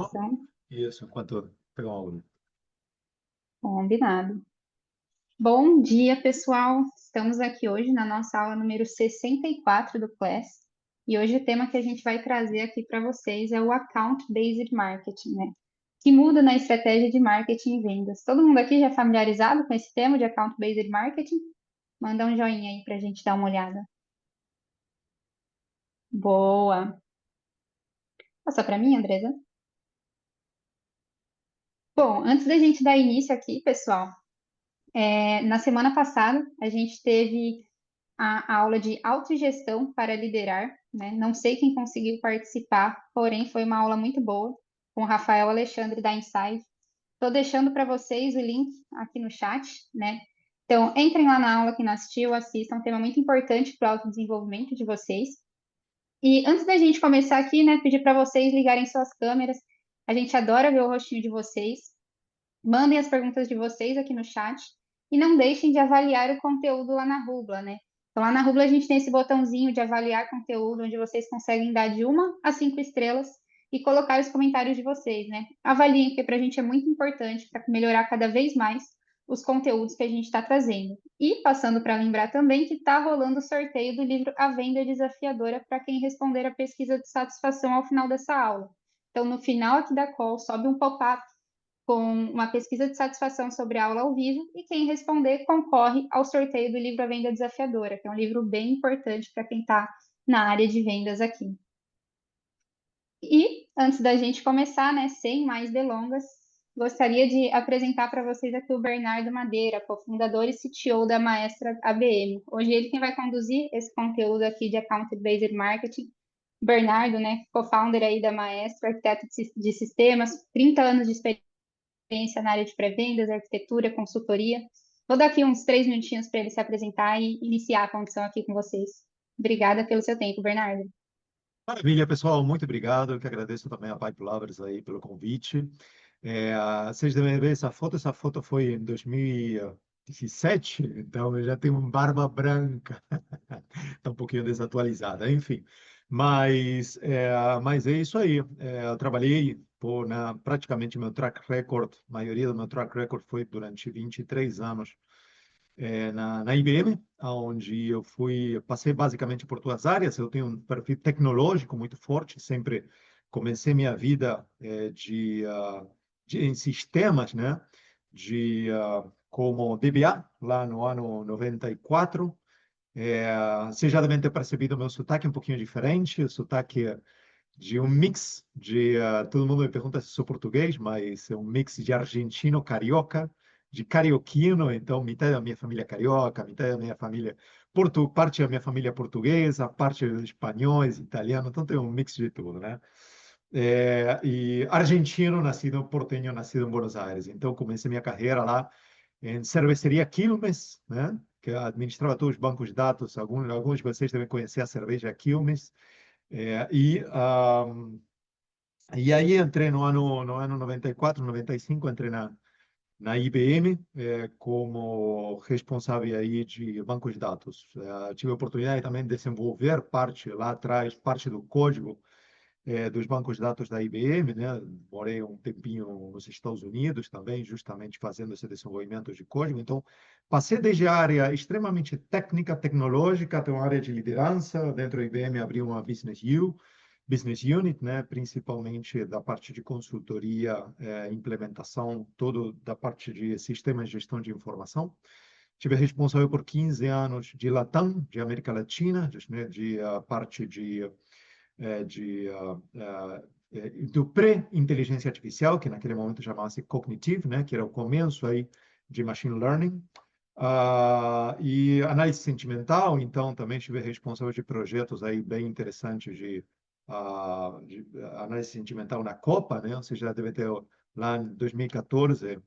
Gravação, Isso, enquanto pegar uma água. combinado. Bom dia, pessoal. Estamos aqui hoje na nossa aula número 64 do Class. E hoje o tema que a gente vai trazer aqui para vocês é o Account Based Marketing, né? Que muda na estratégia de marketing e vendas. Todo mundo aqui já é familiarizado com esse tema de Account Based Marketing? Manda um joinha aí para a gente dar uma olhada. Boa. Passa para mim, Andresa. Bom, antes da gente dar início aqui, pessoal, na semana passada a gente teve a aula de autogestão para liderar, né? Não sei quem conseguiu participar, porém foi uma aula muito boa com o Rafael Alexandre da Insight. Estou deixando para vocês o link aqui no chat, né? Então, entrem lá na aula que não assistiu, assistam, é um tema muito importante para o autodesenvolvimento de vocês. E antes da gente começar aqui, né, pedir para vocês ligarem suas câmeras. A gente adora ver o rostinho de vocês. Mandem as perguntas de vocês aqui no chat e não deixem de avaliar o conteúdo lá na Rubla, né? Então, lá na Rubla a gente tem esse botãozinho de avaliar conteúdo, onde vocês conseguem dar de 1 a 5 estrelas e colocar os comentários de vocês, né? Avaliem, porque para a gente é muito importante para melhorar cada vez mais os conteúdos que a gente está trazendo. E passando para lembrar também que está rolando o sorteio do livro A Venda Desafiadora para quem responder a pesquisa de satisfação ao final dessa aula. Então, no final aqui da call, sobe um pop-up com uma pesquisa de satisfação sobre a aula ao vivo e quem responder concorre ao sorteio do livro A Venda Desafiadora, que é um livro bem importante para quem está na área de vendas aqui. E antes da gente começar, né, sem mais delongas, gostaria de apresentar para vocês aqui o Bernardo Madeira, cofundador e CTO da Maestra ABM. Hoje ele quem vai conduzir esse conteúdo aqui de Account Based Marketing. Bernardo, né, co-founder aí da Maestra, arquiteto de sistemas, 30 anos de experiência na área de pré-vendas, arquitetura, consultoria. Vou dar aqui uns 3 minutinhos para ele se apresentar e iniciar a condição aqui com vocês. Obrigada pelo seu tempo, Bernardo. Maravilha, pessoal, muito obrigado. Eu que agradeço também a Pai Palavras aí pelo convite. Vocês devem ver essa foto foi em 2017, então eu já tenho uma barba branca, está um pouquinho desatualizada, enfim. Mas é isso aí. Eu trabalhei praticamente meu track record, a maioria do meu track record foi durante 23 anos na IBM, onde passei basicamente por duas áreas. Eu tenho um perfil tecnológico muito forte, sempre comecei minha vida em sistemas, né, como DBA, lá no ano 94. Vocês já devem ter percebido meu sotaque um pouquinho diferente, o sotaque de um mix todo mundo me pergunta se sou português, mas é um mix de argentino carioca, de carioquino, então metade da minha família é carioca, metade da minha família parte da minha família é portuguesa, parte dos espanhóis, italiano, então tem um mix de tudo, né? E argentino, nascido porteño, nascido em Buenos Aires. Então comecei minha carreira lá em cervejaria Quilmes, né? Que administrava todos os bancos de dados. Alguns de vocês devem conhecer a cerveja Quilmes. É, e, ah, e aí entrei no ano 94, 95, entrei na IBM como responsável aí de bancos de dados. Tive a oportunidade também de desenvolver parte lá atrás, parte do código dos bancos de dados da IBM, né? Morei um tempinho nos Estados Unidos também, justamente fazendo esse desenvolvimento de código. Então, passei desde a área extremamente técnica, tecnológica, até uma área de liderança. Dentro da IBM abri uma Business Unit, né? Principalmente da parte de consultoria, implementação, todo da parte de sistemas de gestão de informação. Tive responsável por 15 anos de Latam, de América Latina, de parte do pré-inteligência artificial, que naquele momento chamava-se Cognitive, né, que era o começo aí de machine learning, e análise sentimental, então também estive responsável de projetos aí bem interessantes de análise sentimental na Copa, né, você já deve ter lá em 2014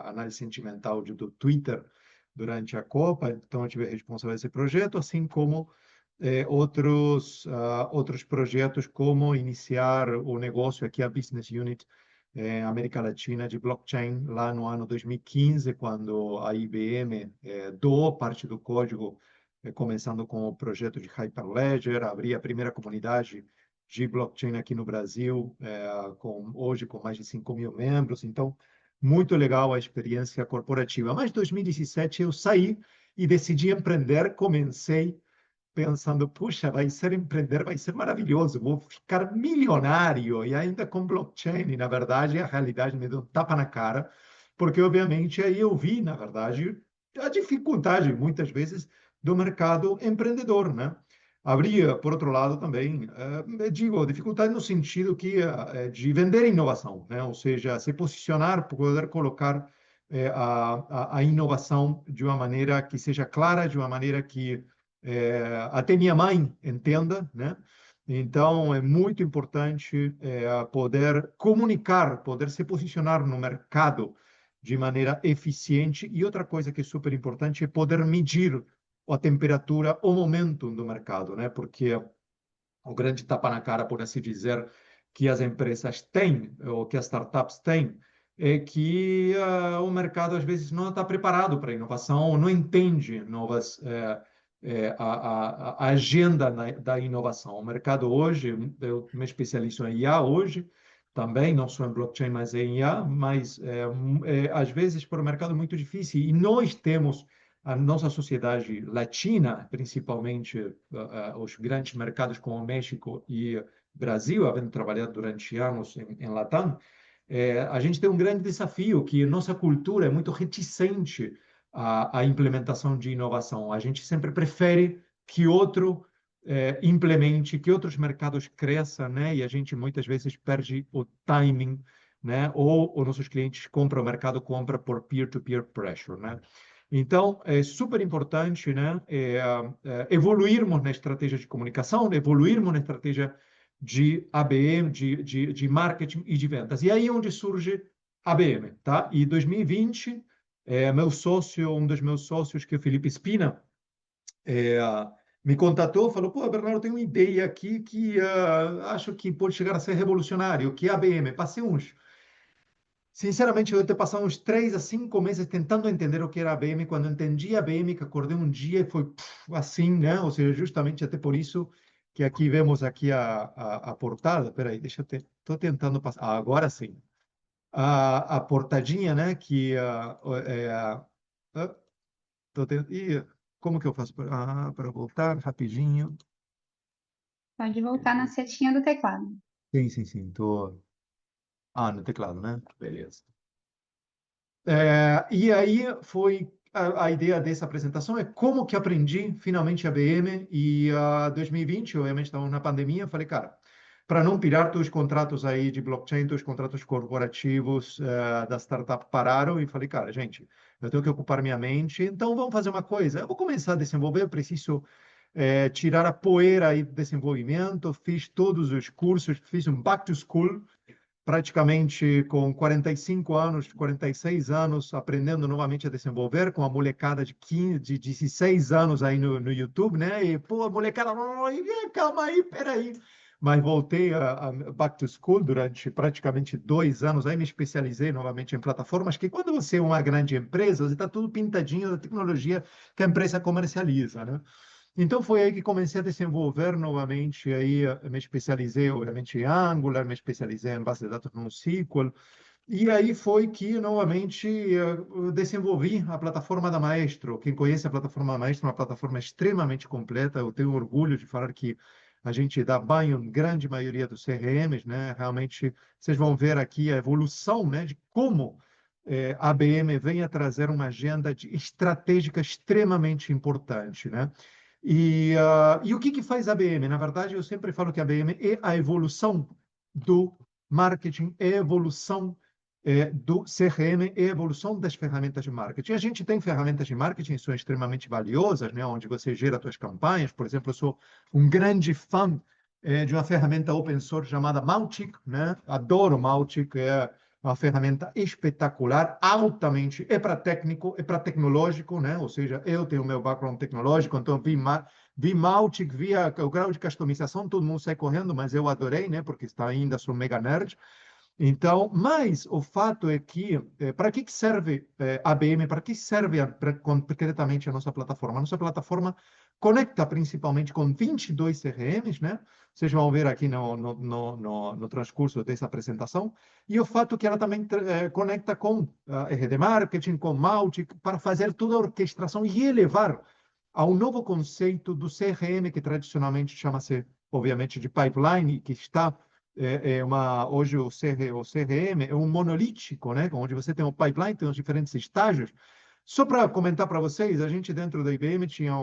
análise sentimental do Twitter durante a Copa, então eu tive responsável desse projeto, assim como outros projetos, como iniciar o negócio aqui, a Business Unit América Latina de blockchain, lá no ano 2015, quando a IBM doou parte do código, começando com o projeto de Hyperledger, abri a primeira comunidade de blockchain aqui no Brasil, hoje com mais de 5.000 membros. Então, muito legal a experiência corporativa. Mas em 2017 eu saí e decidi empreender. Comecei pensando, puxa, vai ser empreender, vai ser maravilhoso, vou ficar milionário e ainda com blockchain. E, na verdade, a realidade me deu um tapa na cara, porque, obviamente, aí eu vi, na verdade, a dificuldade, muitas vezes, do mercado empreendedor, né? Havia, por outro lado, também, digo, dificuldade no sentido que de vender inovação, né? Ou seja, se posicionar, poder colocar a inovação de uma maneira que seja clara, de uma maneira que até minha mãe entenda, né? Então, é muito importante poder comunicar, poder se posicionar no mercado de maneira eficiente. E outra coisa que é super importante é poder medir a temperatura, o momento do mercado, né? Porque o grande tapa na cara, por assim dizer, que as empresas têm, ou que as startups têm, é que o mercado às vezes não está preparado para a inovação, ou não entende novas, a agenda da inovação. O mercado hoje, eu me especializo em IA hoje, também, não só em blockchain, mas em IA, mas às vezes para o mercado é muito difícil, e nós temos a nossa sociedade latina, principalmente os grandes mercados como México e Brasil, havendo trabalhado durante anos em Latam, a gente tem um grande desafio que nossa cultura é muito reticente à implementação de inovação. A gente sempre prefere que outro implemente, que outros mercados cresçam, né? E a gente muitas vezes perde o timing, né? Ou os nossos clientes compram, o mercado compra por peer-to-peer pressure, né? Então, é super importante, né, evoluirmos na estratégia de comunicação, evoluirmos na estratégia de ABM, de marketing e de vendas. E aí é onde surge a ABM, tá? E 2020, meu sócio, um dos meus sócios, que é o Felipe Espina, é, me contatou, falou, pô, Bernardo, tem uma ideia aqui que acho que pode chegar a ser revolucionário, que é a ABM. Passei Sinceramente, eu devo ter passado uns 3 a 5 meses tentando entender o que era a BM. Quando entendi a BM, que acordei um dia e foi assim, né? Ou seja, justamente até por isso que aqui vemos aqui a portada. Peraí, deixa eu ter... Estou tentando passar. Agora sim. A portadinha, né? Que Ih, como que eu faço para voltar rapidinho? Pode voltar na setinha do teclado. Sim, sim, sim. Tô... no teclado, né? Beleza. E aí foi a ideia dessa apresentação é como que aprendi finalmente a BM e 2020, obviamente estávamos na pandemia, falei, cara, para não pirar, todos os contratos aí de blockchain, todos os contratos corporativos da startup pararam e falei, cara, gente, eu tenho que ocupar minha mente, então vamos fazer uma coisa, eu vou começar a desenvolver, eu preciso tirar a poeira aí do desenvolvimento, fiz todos os cursos, fiz um back to school, praticamente com 45 anos, 46 anos, aprendendo novamente a desenvolver, com a molecada de 15, de 16 anos aí no YouTube, né? E, pô, a molecada, "Ai, calma aí, peraí." Mas voltei a back to school durante praticamente 2 anos, aí me especializei novamente em plataformas, que quando você é uma grande empresa, você está tudo pintadinho da tecnologia que a empresa comercializa, né? Então foi aí que comecei a desenvolver novamente, aí me especializei obviamente em Angular, me especializei em base de dados no SQL, e aí foi que novamente desenvolvi a plataforma da Maestro. Quem conhece a plataforma da Maestro, é uma plataforma extremamente completa, eu tenho orgulho de falar que a gente dá banho em grande maioria dos CRMs, né? Realmente vocês vão ver aqui a evolução, né, de como a ABM vem a trazer uma agenda estratégica extremamente importante, né? E o que faz a BM? Na verdade, eu sempre falo que a BM é a evolução do marketing, é a evolução do CRM, é a evolução das ferramentas de marketing. A gente tem ferramentas de marketing que são extremamente valiosas, né? Onde você gera suas campanhas. Por exemplo, eu sou um grande fã de uma ferramenta open source chamada Mautic, né? Adoro Mautic, é uma ferramenta espetacular, altamente, é para técnico, é para tecnológico, né? Ou seja, eu tenho o meu background tecnológico, então vi Mautic, o grau de customização, todo mundo sai correndo, mas eu adorei, né? Porque está ainda, sou mega nerd. Então, mas o fato é que, para que serve a ABM, para que serve concretamente a nossa plataforma? A nossa plataforma conecta principalmente com 22 CRMs, né? vocês vão ver aqui no transcurso dessa apresentação, e o fato que ela também conecta com RD Marketing, com Mautic, para fazer toda a orquestração e elevar a um novo conceito do CRM, que tradicionalmente chama-se, obviamente, de pipeline, que está hoje o CRM é um monolítico, né? Onde você tem um pipeline, tem os diferentes estágios. Só para comentar para vocês, a gente dentro da IBM tinha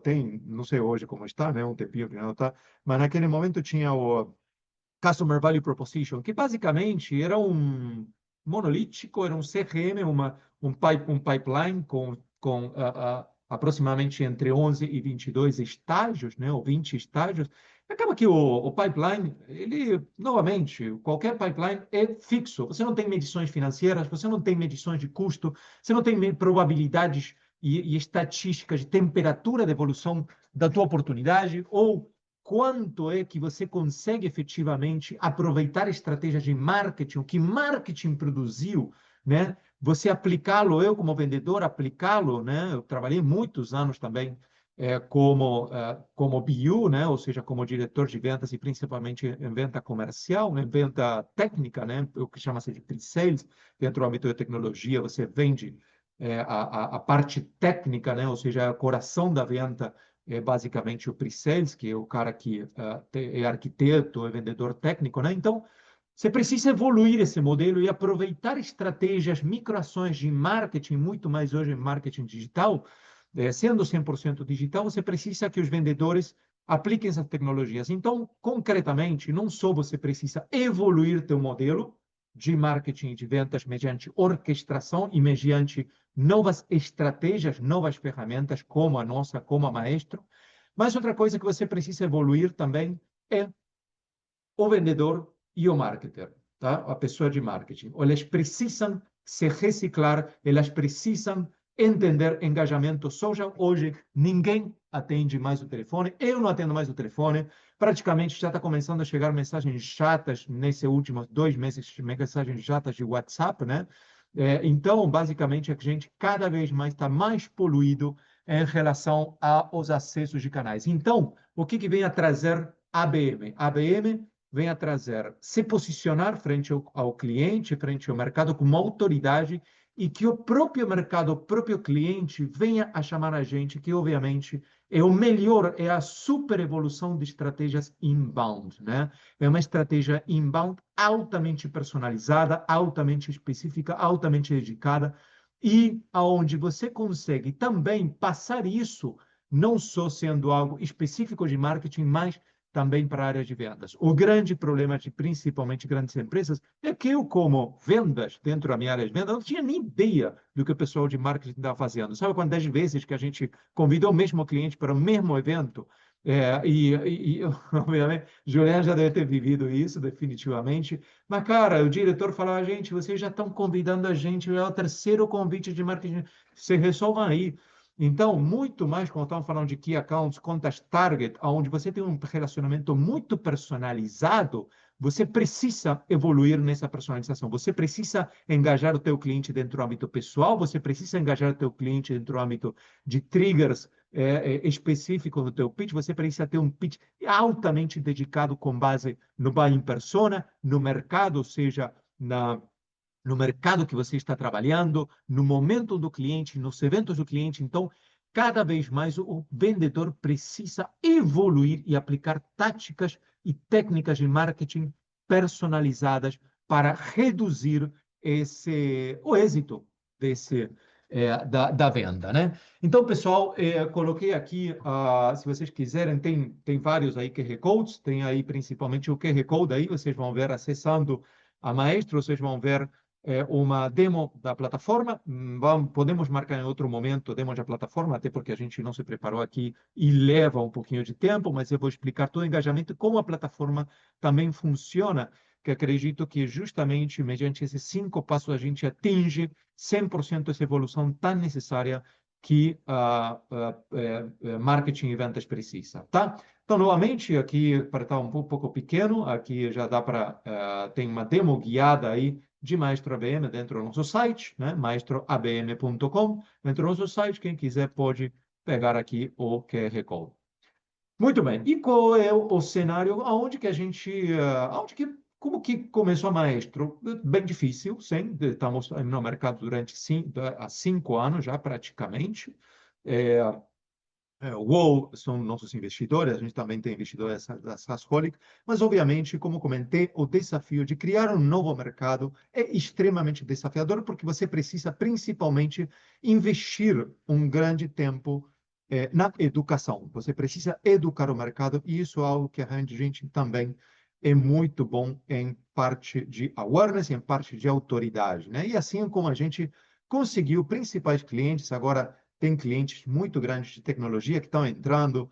tem, não sei hoje como está, né? Um tempinho que não está, mas naquele momento tinha o Customer Value Proposition, que basicamente era um monolítico, era um CRM, um pipeline com aproximadamente entre 11 e 22 estágios, né, ou 20 estágios. Acaba que o pipeline, ele, novamente, qualquer pipeline é fixo. Você não tem medições financeiras, você não tem medições de custo, você não tem probabilidades e estatísticas de temperatura de evolução da tua oportunidade, ou quanto é que você consegue efetivamente aproveitar estratégias de marketing, o que marketing produziu, né? Você aplicá-lo, eu como vendedor, aplicá-lo, né? Eu trabalhei muitos anos também como BU, né? Ou seja, como diretor de vendas e principalmente em venda comercial, né? Venda técnica, né? O que chama-se de pre-sales, dentro do âmbito da tecnologia, você vende a parte técnica, né? Ou seja, o coração da venda é basicamente o pre-sales, que é o cara que é arquiteto, é vendedor técnico, né? Então, você precisa evoluir esse modelo e aproveitar estratégias, microações de marketing, muito mais hoje em marketing digital, sendo 100% digital, você precisa que os vendedores apliquem essas tecnologias. Então, concretamente, não só você precisa evoluir teu modelo de marketing e de vendas mediante orquestração e mediante novas estratégias, novas ferramentas, como a nossa, como a Maestro, mas outra coisa que você precisa evoluir também é o vendedor e o marketer, tá? A pessoa de marketing. Elas precisam se reciclar, elas precisam entender engajamento social. Hoje, ninguém atende mais o telefone, eu não atendo mais o telefone, praticamente já está começando a chegar mensagens chatas nesses últimos 2 meses, mensagens chatas de WhatsApp, né? Então, basicamente, a gente cada vez mais está mais poluído em relação aos acessos de canais. Então, o que vem a trazer a ABM? A ABM vem a trazer, se posicionar frente ao cliente, frente ao mercado, como autoridade, e que o próprio mercado, o próprio cliente venha a chamar a gente, que obviamente é o melhor, é a super evolução de estratégias inbound, né? É uma estratégia inbound altamente personalizada, altamente específica, altamente dedicada, e aonde você consegue também passar isso, não só sendo algo específico de marketing, mas também para a área de vendas. O grande problema de principalmente grandes empresas é que eu, como vendas, dentro da minha área de vendas, não tinha nem ideia do que o pessoal de marketing estava fazendo. Sabe quantas vezes que a gente convidou o mesmo cliente para o mesmo evento? Obviamente, Juliana já deve ter vivido isso, definitivamente. Mas, cara, o diretor falava, gente, vocês já estão convidando a gente, é o terceiro convite de marketing, se resolvam aí. Então, muito mais quando estamos falando de key accounts, contas target, onde você tem um relacionamento muito personalizado, você precisa evoluir nessa personalização. Você precisa engajar o teu cliente dentro do âmbito pessoal, você precisa engajar o teu cliente dentro do âmbito de triggers específicos do teu pitch, você precisa ter um pitch altamente dedicado com base no buying persona, no mercado, ou seja, no mercado que você está trabalhando, no momento do cliente, nos eventos do cliente. Então, cada vez mais o vendedor precisa evoluir e aplicar táticas e técnicas de marketing personalizadas para reduzir o êxito da venda, né? Então, pessoal, coloquei aqui, se vocês quiserem, tem vários aí QR Codes, tem aí principalmente o QR Code aí, vocês vão ver acessando a Maestro, vocês vão ver uma demo da plataforma. Podemos marcar em outro momento a demo da plataforma, até porque a gente não se preparou aqui e leva um pouquinho de tempo, mas eu vou explicar todo o engajamento e como a plataforma também funciona, que acredito que justamente mediante esses 5 passos a gente atinge 100% essa evolução tão necessária que marketing e vendas precisa, tá? Então, novamente, aqui para estar um pouco pequeno, aqui já dá para, tem uma demo guiada aí de Maestro ABM dentro do nosso site, né? maestroabm.com. Dentro do nosso site, quem quiser pode pegar aqui o QR Code. Muito bem. E qual é o cenário aonde que como que começou a Maestro? Bem difícil, sim. Estamos no mercado há 5 anos já praticamente. É, o UOL são nossos investidores, a gente também tem investidores da SaaSholic, mas obviamente, como comentei, o desafio de criar um novo mercado é extremamente desafiador, porque você precisa principalmente investir um grande tempo na educação. Você precisa educar o mercado, e isso é algo que a gente também é muito bom em parte de awareness, em parte de autoridade, né? E assim como a gente conseguiu principais clientes, agora tem clientes muito grandes de tecnologia que estão entrando,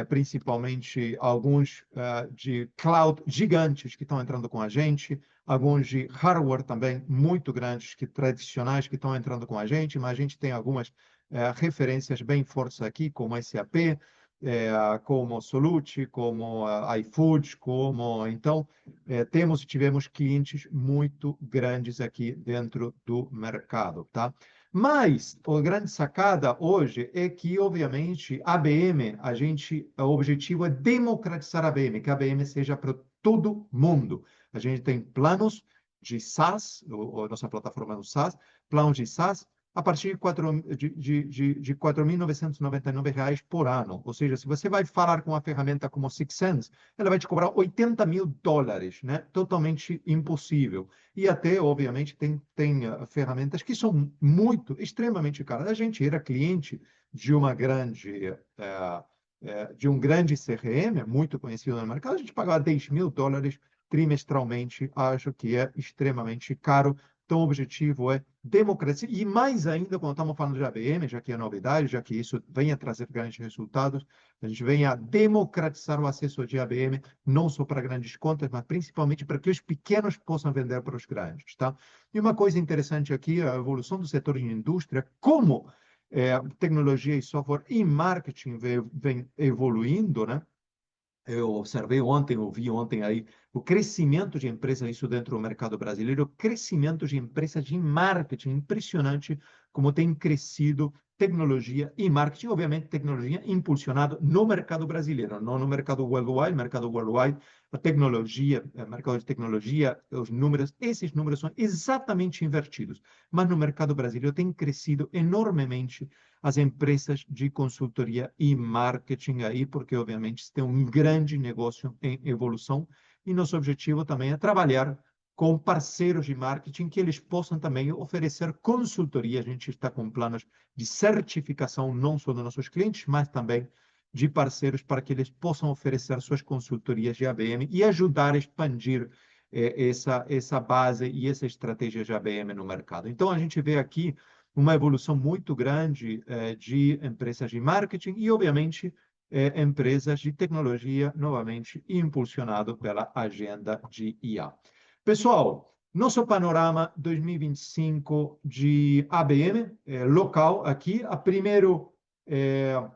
principalmente alguns de cloud gigantes que estão entrando com a gente, alguns de hardware também muito grandes, tradicionais, que estão entrando com a gente, mas a gente tem algumas referências bem fortes aqui, como SAP, como Soluti, como iFood, então tivemos clientes muito grandes aqui dentro do mercado, tá? Mas a grande sacada hoje é que, obviamente, a ABM, o objetivo é democratizar a ABM, que a ABM seja para todo mundo. A gente tem planos de SaaS, a nossa plataforma é um SaaS, planos de SaaS a partir de 4.999 reais por ano. Ou seja, se você vai falar com uma ferramenta como Sixsense, ela vai te cobrar US$ 80.000, né? Totalmente impossível. E até, obviamente, tem ferramentas que são extremamente caras. A gente era cliente de de um grande CRM, muito conhecido no mercado, a gente pagava US$ 10.000 trimestralmente, acho que é extremamente caro. Então, o objetivo é democracia, e mais ainda quando estamos falando de ABM, já que é novidade, já que isso vem a trazer grandes resultados, a gente vem a democratizar o acesso de ABM, não só para grandes contas, mas principalmente para que os pequenos possam vender para os grandes, tá? E uma coisa interessante aqui, a evolução do setor em indústria, como tecnologia e software e marketing vem evoluindo, né? Eu observei ontem, ouvi ontem aí, o crescimento de empresas, isso dentro do mercado brasileiro, o crescimento de empresas de marketing, impressionante como tem crescido tecnologia e marketing, obviamente tecnologia impulsionado no mercado brasileiro, não no mercado worldwide, a tecnologia, o mercado de tecnologia, esses números são exatamente invertidos, mas no mercado brasileiro tem crescido enormemente as empresas de consultoria e marketing aí, porque obviamente tem um grande negócio em evolução e nosso objetivo também é trabalhar com parceiros de marketing que eles possam também oferecer consultoria. A gente está com planos de certificação não só dos nossos clientes, mas também de parceiros para que eles possam oferecer suas consultorias de ABM e ajudar a expandir essa base e essa estratégia de ABM no mercado. Então, a gente vê aqui uma evolução muito grande de empresas de marketing e, obviamente, empresas de tecnologia, novamente impulsionado pela agenda de IA. Pessoal, nosso panorama 2025 de ABM local aqui, eh,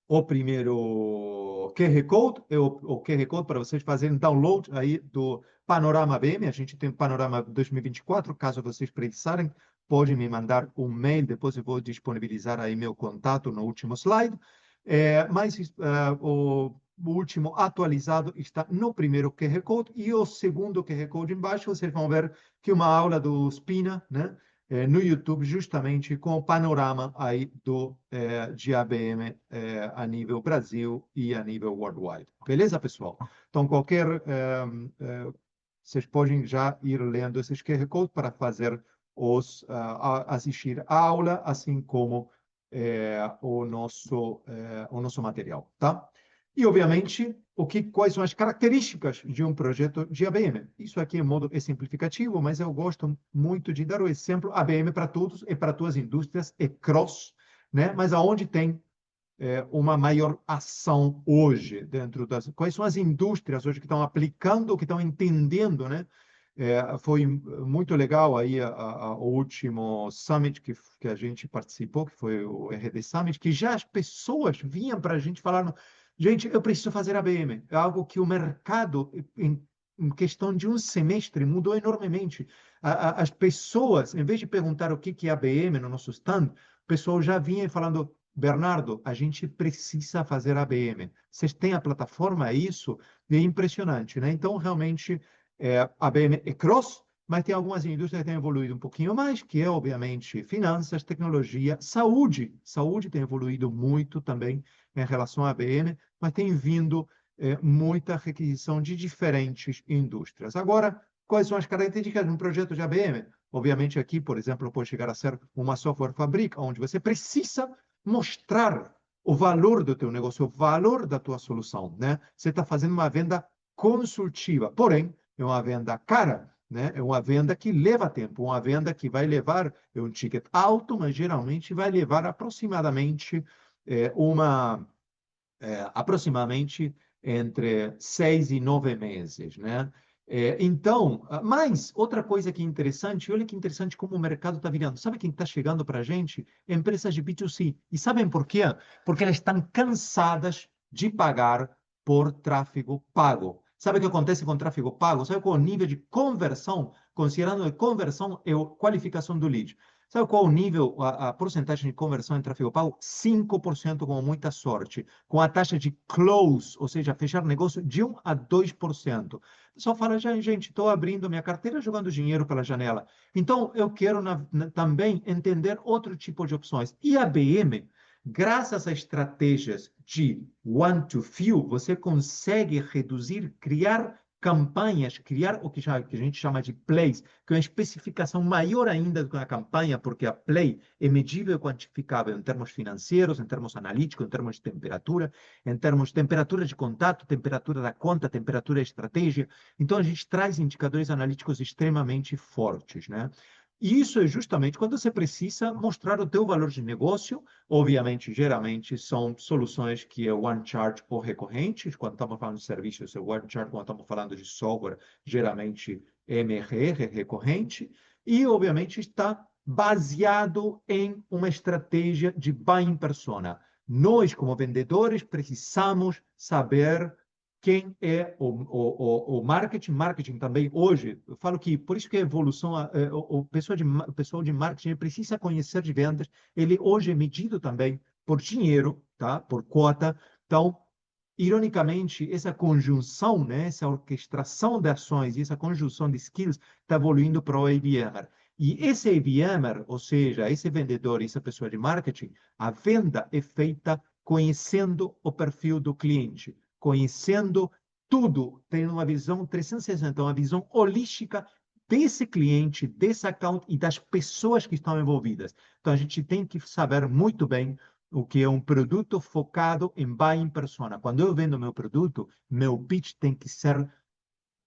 o primeiro QR Code, o QR Code para vocês fazerem download aí do Panorama ABM. A gente tem Panorama 2024, caso vocês precisarem, pode me mandar um mail, depois eu vou disponibilizar aí meu contato no último slide. O último atualizado está no primeiro QR Code e o segundo QR Code embaixo, vocês vão ver que uma aula do Spina, né? No YouTube, justamente com o panorama aí de ABM a nível Brasil e a nível worldwide. Beleza, pessoal? Então, vocês podem já ir lendo esses QR Codes para fazer assistir a aula, assim como o nosso material, tá? E, obviamente, quais são as características de um projeto de ABM? Isso aqui é simplificativo, mas eu gosto muito de dar o exemplo. ABM para todos e para todas as indústrias é cross, né? Mas aonde tem uma maior ação hoje quais são as indústrias hoje que estão aplicando, que estão entendendo, né? Foi muito legal aí o último summit que a gente participou, que foi o RD Summit, que já as pessoas vinham para a gente falando, gente, eu preciso fazer ABM. É algo que o mercado, em questão de um semestre, mudou enormemente. As pessoas, em vez de perguntar o que é ABM no nosso stand, o pessoal já vinha falando, Bernardo, a gente precisa fazer ABM. Vocês têm a plataforma, é isso? E é impressionante, né? Então, realmente, ABM é cross, mas tem algumas indústrias que têm evoluído um pouquinho mais, que é, obviamente, finanças, tecnologia, saúde. Saúde tem evoluído muito também em relação à ABM, mas tem vindo muita requisição de diferentes indústrias. Agora, quais são as características de um projeto de ABM? Obviamente, aqui, por exemplo, pode chegar a ser uma software fábrica, onde você precisa mostrar o valor do teu negócio, o valor da tua solução, né? Você está fazendo uma venda consultiva, porém, é uma venda cara, né? É uma venda que leva tempo, uma venda que vai levar, é um ticket alto, mas geralmente vai levar aproximadamente uma aproximadamente entre 6 e 9 meses, né? Então, mas outra coisa que é interessante, olha que interessante como o mercado está virando. Sabe quem está chegando para a gente? Empresas de B2C. E sabem por quê? Porque elas estão cansadas de pagar por tráfego pago. Sabe o que acontece com tráfego pago? Sabe qual é o nível de conversão? Considerando que conversão é a qualificação do lead. Sabe qual é o nível, a porcentagem de conversão em tráfego pago? 5% com muita sorte, com a taxa de close, ou seja, fechar negócio de 1 a 2%. O pessoal fala, já, gente, estou abrindo minha carteira jogando dinheiro pela janela. Então, eu quero também entender outro tipo de opções. E a BM, graças a estratégias de one-to-few, você consegue reduzir, criar campanhas, criar o que a gente chama de plays, que é uma especificação maior ainda do que a campanha, porque a play é medível e quantificável em termos financeiros, em termos analíticos, em termos de temperatura, em termos de temperatura de contato, temperatura da conta, temperatura da estratégia. Então, a gente traz indicadores analíticos extremamente fortes, né? E isso é justamente quando você precisa mostrar o teu valor de negócio. Obviamente, geralmente, são soluções que é one charge ou recorrentes. Quando estamos falando de serviços, é one charge. Quando estamos falando de software, geralmente MRR, recorrente. E, obviamente, está baseado em uma estratégia de buying persona. Nós, como vendedores, precisamos saber quem é o marketing. Marketing também, hoje, eu falo que, por isso que a evolução, o pessoal de marketing precisa conhecer de vendas, ele hoje é medido também por dinheiro, tá? Por quota. Então, ironicamente, essa conjunção, né, essa orquestração de ações e essa conjunção de skills está evoluindo para o ABMer. E esse ABMer, ou seja, esse vendedor, essa pessoa de marketing, a venda é feita conhecendo o perfil do cliente, conhecendo tudo, tendo uma visão 360, uma visão holística desse cliente, desse account e das pessoas que estão envolvidas. Então, a gente tem que saber muito bem o que é um produto focado em buying persona. Quando eu vendo meu produto, meu pitch tem que ser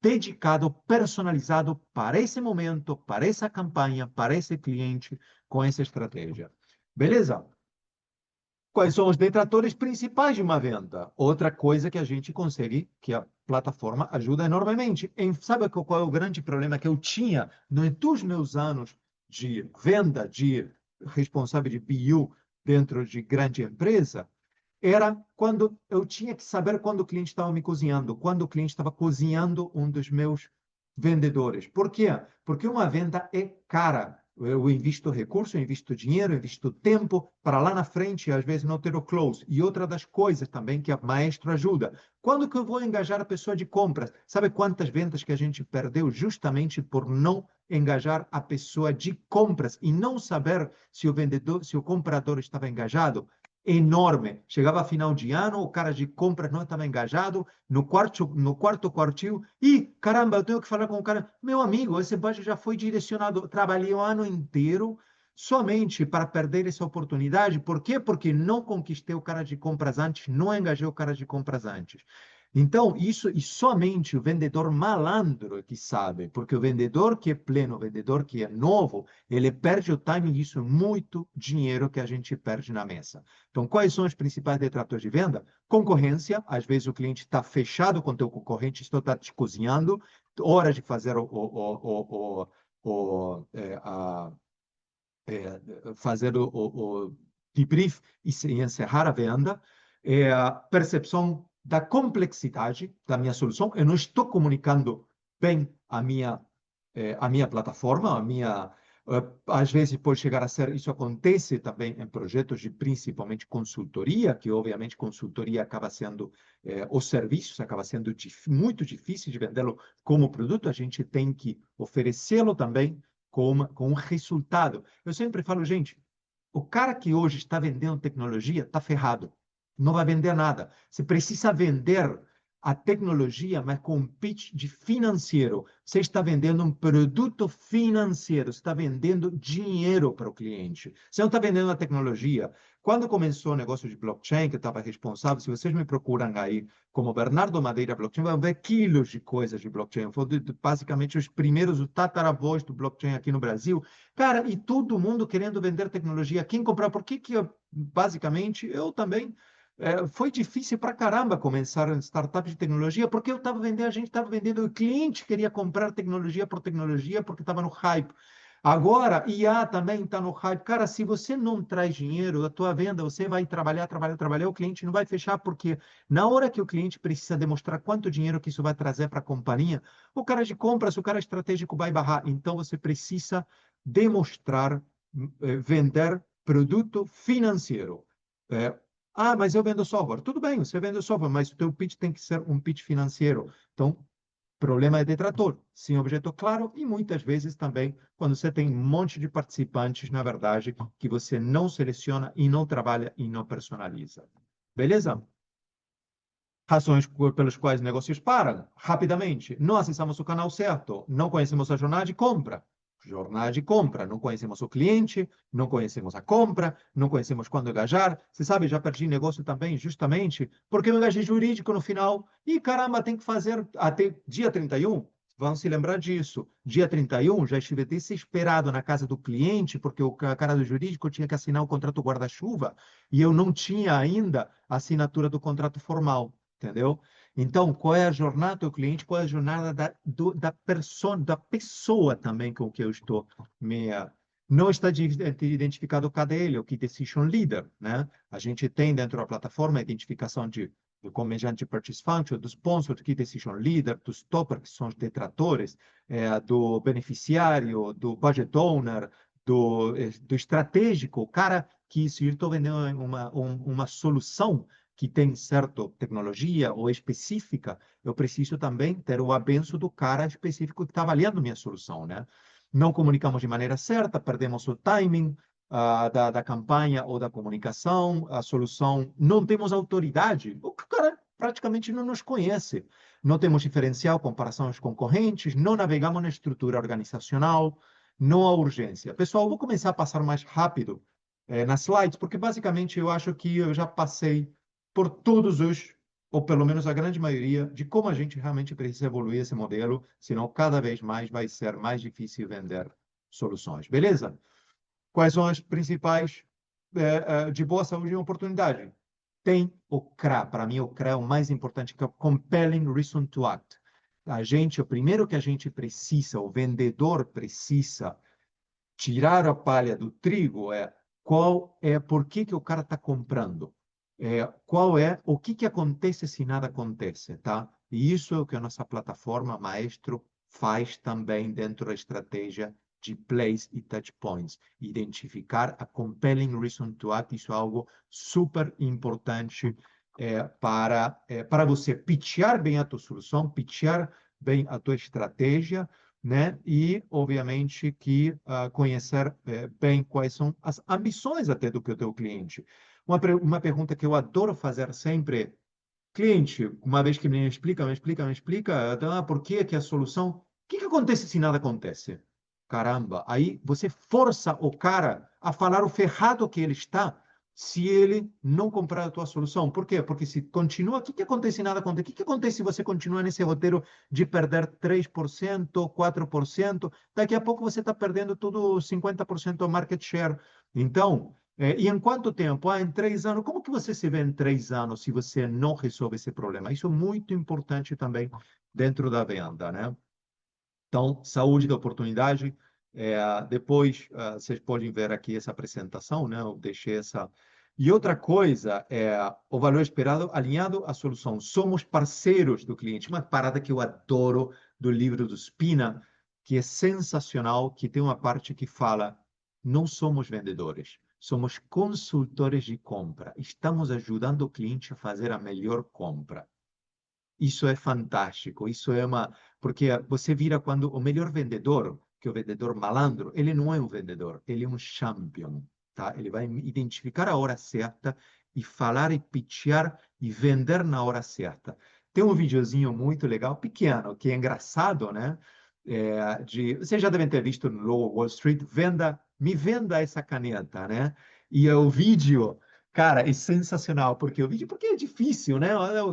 dedicado, personalizado para esse momento, para essa campanha, para esse cliente, com essa estratégia. Beleza? Quais são os detratores principais de uma venda? Outra coisa que a gente consegue, que a plataforma ajuda enormemente. Sabe qual é o grande problema que eu tinha nos meus anos de venda, de responsável de BU dentro de grande empresa? Era quando eu tinha que saber quando o cliente estava me cozinhando, quando o cliente estava cozinhando um dos meus vendedores. Por quê? Porque uma venda é cara. Eu invisto recurso, eu invisto dinheiro, eu invisto tempo para lá na frente, às vezes não ter o close. E outra das coisas também que a maestro ajuda. Quando que eu vou engajar a pessoa de compras? Sabe quantas vendas que a gente perdeu justamente por não engajar a pessoa de compras e não saber se o vendedor, se o comprador estava engajado? Enorme. Chegava final de ano, o cara de compras não estava engajado, no quarto quartil, e caramba, eu tenho que falar com o cara, meu amigo, esse budget já foi direcionado, trabalhei o ano inteiro somente para perder essa oportunidade. Por quê? Porque não conquistei o cara de compras antes, não engajei o cara de compras antes. Então, isso, e somente o vendedor malandro é que sabe, porque o vendedor que é pleno, o vendedor que é novo, ele perde o timing, e isso é muito dinheiro que a gente perde na mesa. Então, quais são os principais detratores de venda? Concorrência, às vezes o cliente está fechado com o teu concorrente, está te cozinhando, hora de fazer fazer o debrief e encerrar a venda. A percepção da complexidade da minha solução, eu não estou comunicando bem a minha plataforma, Às vezes pode chegar a ser, isso acontece também em projetos de principalmente consultoria, que obviamente consultoria acaba sendo, os serviços acaba sendo muito difícil de vendê-lo como produto, a gente tem que oferecê-lo também com um resultado. Eu sempre falo, gente, o cara que hoje está vendendo tecnologia está ferrado. Não vai vender nada. Você precisa vender a tecnologia, mas com um pitch de financeiro. Você está vendendo um produto financeiro, você está vendendo dinheiro para o cliente. Você não está vendendo a tecnologia. Quando começou o negócio de blockchain, que eu estava responsável, se vocês me procuram aí como Bernardo Madeira Blockchain, vão ver quilos de coisas de blockchain. Foi basicamente os primeiros, o tataravós do blockchain aqui no Brasil. Cara, e todo mundo querendo vender tecnologia. Quem comprar? Por que que eu, basicamente, eu também foi difícil para caramba começar um startup de tecnologia, porque eu estava vendendo, a gente estava vendendo, o cliente queria comprar tecnologia por tecnologia porque estava no hype. Agora, IA também está no hype. Cara, se você não traz dinheiro da tua venda, você vai trabalhar, trabalhar, trabalhar, o cliente não vai fechar, porque na hora que o cliente precisa demonstrar quanto dinheiro que isso vai trazer para a companhia, o cara de compras, o cara estratégico vai barrar. Então, você precisa demonstrar, vender produto financeiro. É, mas eu vendo software. Tudo bem, você vende software, mas o teu pitch tem que ser um pitch financeiro. Então, problema é detrator, sem objeto claro e muitas vezes também quando você tem um monte de participantes, na verdade, que você não seleciona e não trabalha e não personaliza. Beleza? Razões pelas quais negócios param rapidamente. Não acessamos o canal certo, não conhecemos a jornada de compra. Jornada de compra, não conhecemos o cliente, não conhecemos a compra, não conhecemos quando engajar. Você sabe, já perdi negócio também, justamente porque eu engajei jurídico no final. E caramba, tem que fazer até dia 31. Vão se lembrar disso. Dia 31, já estive desesperado na casa do cliente, porque o cara do jurídico tinha que assinar o contrato guarda-chuva e eu não tinha ainda a assinatura do contrato formal. Entendeu? Então, qual é a jornada do cliente? Qual é a jornada da pessoa também com que eu estou me. Não está identificado cada ele, o Key Decision Leader, né? A gente tem dentro da plataforma a identificação do comediante Purchase Function, do sponsor, do Key Decision Leader, dos toppers, que são os detratores, do beneficiário, do budget owner, do estratégico, o cara que, se eu estou vendendo uma solução que tem certa tecnologia ou específica, eu preciso também ter o abenço do cara específico que está avaliando minha solução, né? Não comunicamos de maneira certa, perdemos o timing da campanha ou da comunicação, a solução, não temos autoridade, o cara praticamente não nos conhece, não temos diferencial, comparação aos concorrentes, não navegamos na estrutura organizacional, não há urgência. Pessoal, vou começar a passar mais rápido nas slides, porque basicamente eu acho que eu já passei por todos os, ou pelo menos a grande maioria, de como a gente realmente precisa evoluir esse modelo, senão cada vez mais vai ser mais difícil vender soluções. Beleza? Quais são as principais de boa saúde e oportunidade? Tem o CRA. Para mim, o CRA é o mais importante, que é o Compelling Reason to Act. O primeiro que a gente precisa, o vendedor precisa tirar a palha do trigo por que que o cara está comprando? O que que acontece se nada acontece, tá? E isso é o que a nossa plataforma Maestro faz também dentro da estratégia de plays e touch points. Identificar a compelling reason to act, isso é algo super importante para você pitchar bem a tua solução, pitchar bem a tua estratégia, né? E, obviamente, que conhecer bem quais são as ambições até do que o teu cliente. Uma pergunta que eu adoro fazer sempre é, cliente, uma vez que me explica, por que que a solução, o que que acontece se nada acontece? Caramba, aí você força o cara a falar o ferrado que ele está se ele não comprar a tua solução. Por quê? Porque se continua, o que que acontece se nada acontece? O que que acontece se você continua nesse roteiro de perder 3%, 4%? Daqui a pouco você está perdendo tudo 50% do market share. Então, e em quanto tempo? Em 3 anos. Como que você se vê em 3 anos se você não resolve esse problema? Isso é muito importante também dentro da venda, né? Então, saúde da oportunidade. Depois, vocês podem ver aqui essa apresentação, né? Eu deixei essa. E outra coisa é o valor esperado alinhado à solução. Somos parceiros do cliente. Uma parada que eu adoro do livro do Spina. que é sensacional, que tem uma parte que fala: não somos vendedores, somos consultores de compra. Estamos ajudando o cliente a fazer a melhor compra. Isso é fantástico. Isso é uma. Porque você vira quando o melhor vendedor, que é o vendedor malandro, ele não é um vendedor, ele é um champion, tá? Ele vai identificar a hora certa e falar e pitchar e vender na hora certa. Tem um videozinho muito legal, pequeno, que é engraçado, né? Vocês já devem ter visto no Lower Wall Street, me venda essa caneta, né? E o vídeo. Cara, é sensacional, porque é difícil, né?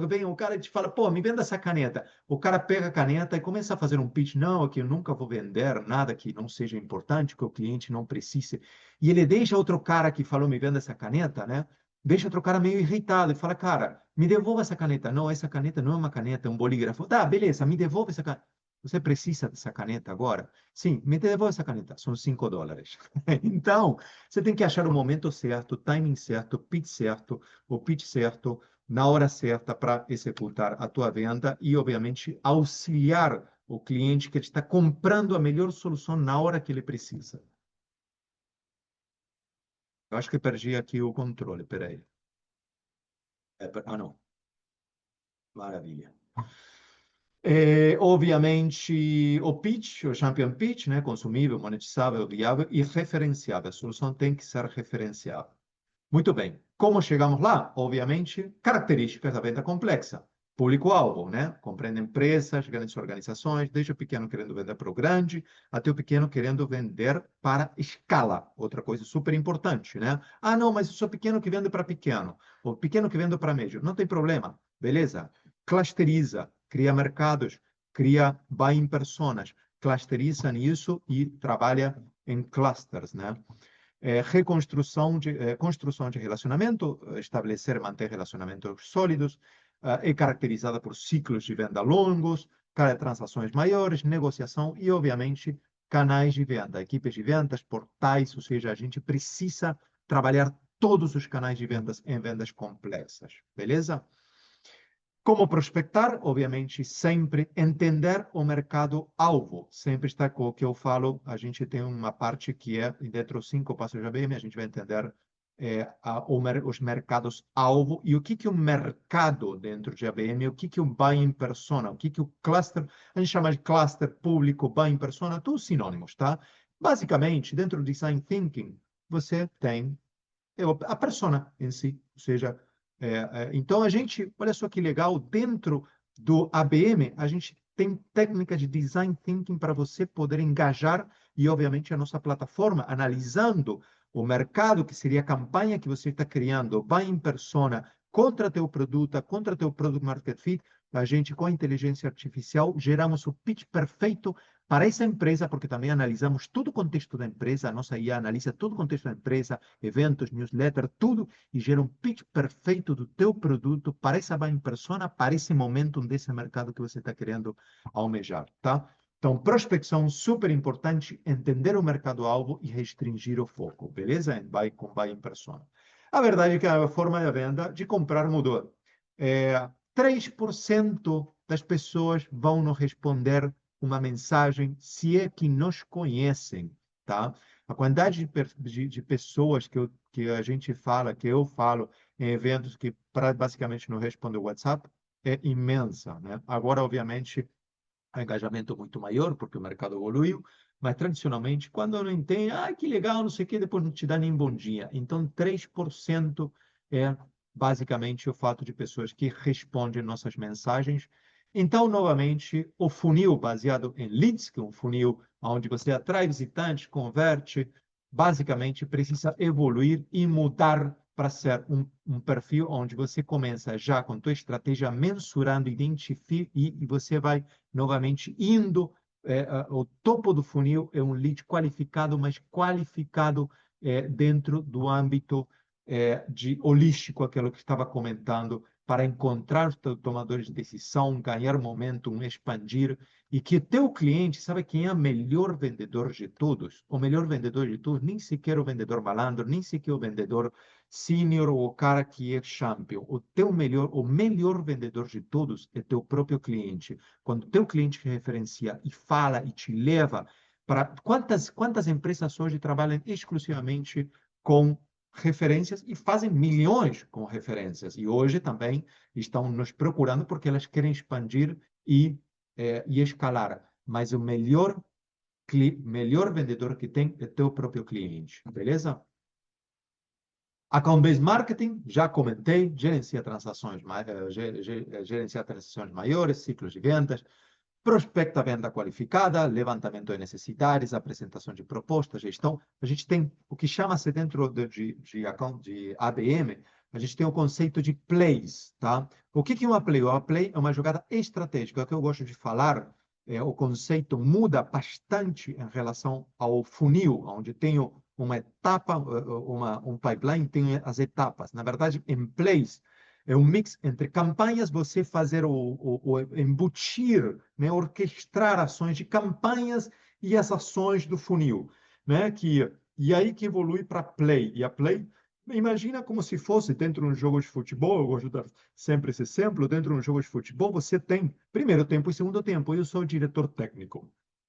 Vem um cara e te fala, pô, me venda essa caneta. O cara pega a caneta e começa a fazer um pitch. Não, é que eu nunca vou vender nada que não seja importante, que o cliente não precise. E ele deixa outro cara que falou, me venda essa caneta, né? Deixa outro cara meio irritado e fala, cara, me devolva essa caneta. Não, essa caneta não é uma caneta, é um bolígrafo. Tá, beleza, me devolva essa caneta. Você precisa dessa caneta agora? Sim, me devolva essa caneta. São $5. Então, você tem que achar o momento certo, o timing certo, o pitch certo, na hora certa para executar a tua venda e, obviamente, auxiliar o cliente que está comprando a melhor solução na hora que ele precisa. Eu acho que perdi aqui o controle, peraí. Ah, não. Maravilha. Obviamente, o pitch, o champion pitch, né? Consumível, monetizável, viável e referenciável. A solução tem que ser referenciável. Muito bem. Como chegamos lá? Obviamente, características da venda complexa. Público-alvo, né? Compreende empresas, grandes organizações, desde o pequeno querendo vender para o grande, até o pequeno querendo vender para escala. Outra coisa super importante, né? Ah, não, mas eu sou pequeno que vende para pequeno, ou pequeno que vende para médio. Não tem problema, beleza? Clusteriza, cria mercados, cria buying personas, clusteriza nisso e trabalha em clusters, né? Construção de relacionamento, estabelecer e manter relacionamentos sólidos, é caracterizada por ciclos de venda longos, transações maiores, negociação e, obviamente, canais de venda, equipes de vendas, portais, ou seja, a gente precisa trabalhar todos os canais de vendas em vendas complexas, beleza? Como prospectar? Obviamente, sempre entender o mercado-alvo. Sempre está com o que eu falo, a gente tem uma parte que é, dentro dos 5 passos de ABM, a gente vai entender os mercados-alvo e o que é o mercado dentro de ABM, o que é o buying persona, o que é o cluster, a gente chama de cluster público, buying persona, todos sinônimos, tá? Basicamente, dentro do design thinking, você tem a persona em si, ou seja, então a gente, olha só que legal, dentro do ABM, a gente tem técnica de design thinking para você poder engajar e, obviamente, a nossa plataforma, analisando o mercado, que seria a campanha que você está criando, vai em persona, contra teu produto, contra teu product market fit, a gente, com a inteligência artificial, geramos o pitch perfeito para essa empresa, porque também analisamos todo o contexto da empresa, a nossa IA analisa todo o contexto da empresa, eventos, newsletter, tudo, e gera um pitch perfeito do teu produto para essa buying persona, para esse momento desse mercado que você está querendo almejar, tá? Então, prospecção super importante, entender o mercado-alvo e restringir o foco, beleza? Com buying persona. A verdade é que a forma de venda de comprar mudou. 3% das pessoas vão nos responder uma mensagem se é que nos conhecem, tá? A quantidade de pessoas que a gente fala, que eu falo em eventos que basicamente não respondem o WhatsApp é imensa, né? Agora, obviamente, o engajamento é muito maior porque o mercado evoluiu, mas tradicionalmente, quando não tem, que legal, não sei o quê, depois não te dá nem bom dia. Então, 3% é basicamente o fato de pessoas que respondem nossas mensagens. Então, novamente, o funil baseado em leads, que é um funil onde você atrai visitantes, converte, basicamente precisa evoluir e mudar para ser um perfil onde você começa já com a tua estratégia mensurando, identifica e você vai novamente indo. O topo do funil é um lead qualificado, mas qualificado dentro do âmbito de holístico, aquilo que estava comentando para encontrar os tomadores de decisão, ganhar momentum, expandir, e que teu cliente, sabe quem é o melhor vendedor de todos? O melhor vendedor de todos, nem sequer o vendedor malandro, nem sequer o vendedor sênior ou o cara que é champion. O melhor vendedor de todos é teu próprio cliente. Quando teu cliente te referencia e fala e te leva para... Quantas empresas hoje trabalham exclusivamente com referências e fazem milhões com referências. E hoje também estão nos procurando porque elas querem expandir e escalar. Mas o melhor vendedor que tem é teu próprio cliente, beleza? Account-based marketing, já comentei, gerenciar transações maiores, ciclos de vendas, prospecta venda qualificada, levantamento de necessidades, apresentação de propostas, gestão. A gente tem o que chama-se dentro de ABM, a gente tem o conceito de plays, tá? O que é uma play? Uma play é uma jogada estratégica. O que eu gosto de falar, o conceito muda bastante em relação ao funil, onde tenho uma etapa, um pipeline, tem as etapas. Na verdade, em plays, é um mix entre campanhas, você fazer o embutir, né, orquestrar ações de campanhas e as ações do funil, né, e aí que evolui para play. E a play, imagina como se fosse dentro de um jogo de futebol, eu gosto de dar sempre esse exemplo, dentro de um jogo de futebol você tem primeiro tempo e segundo tempo, eu sou o diretor técnico.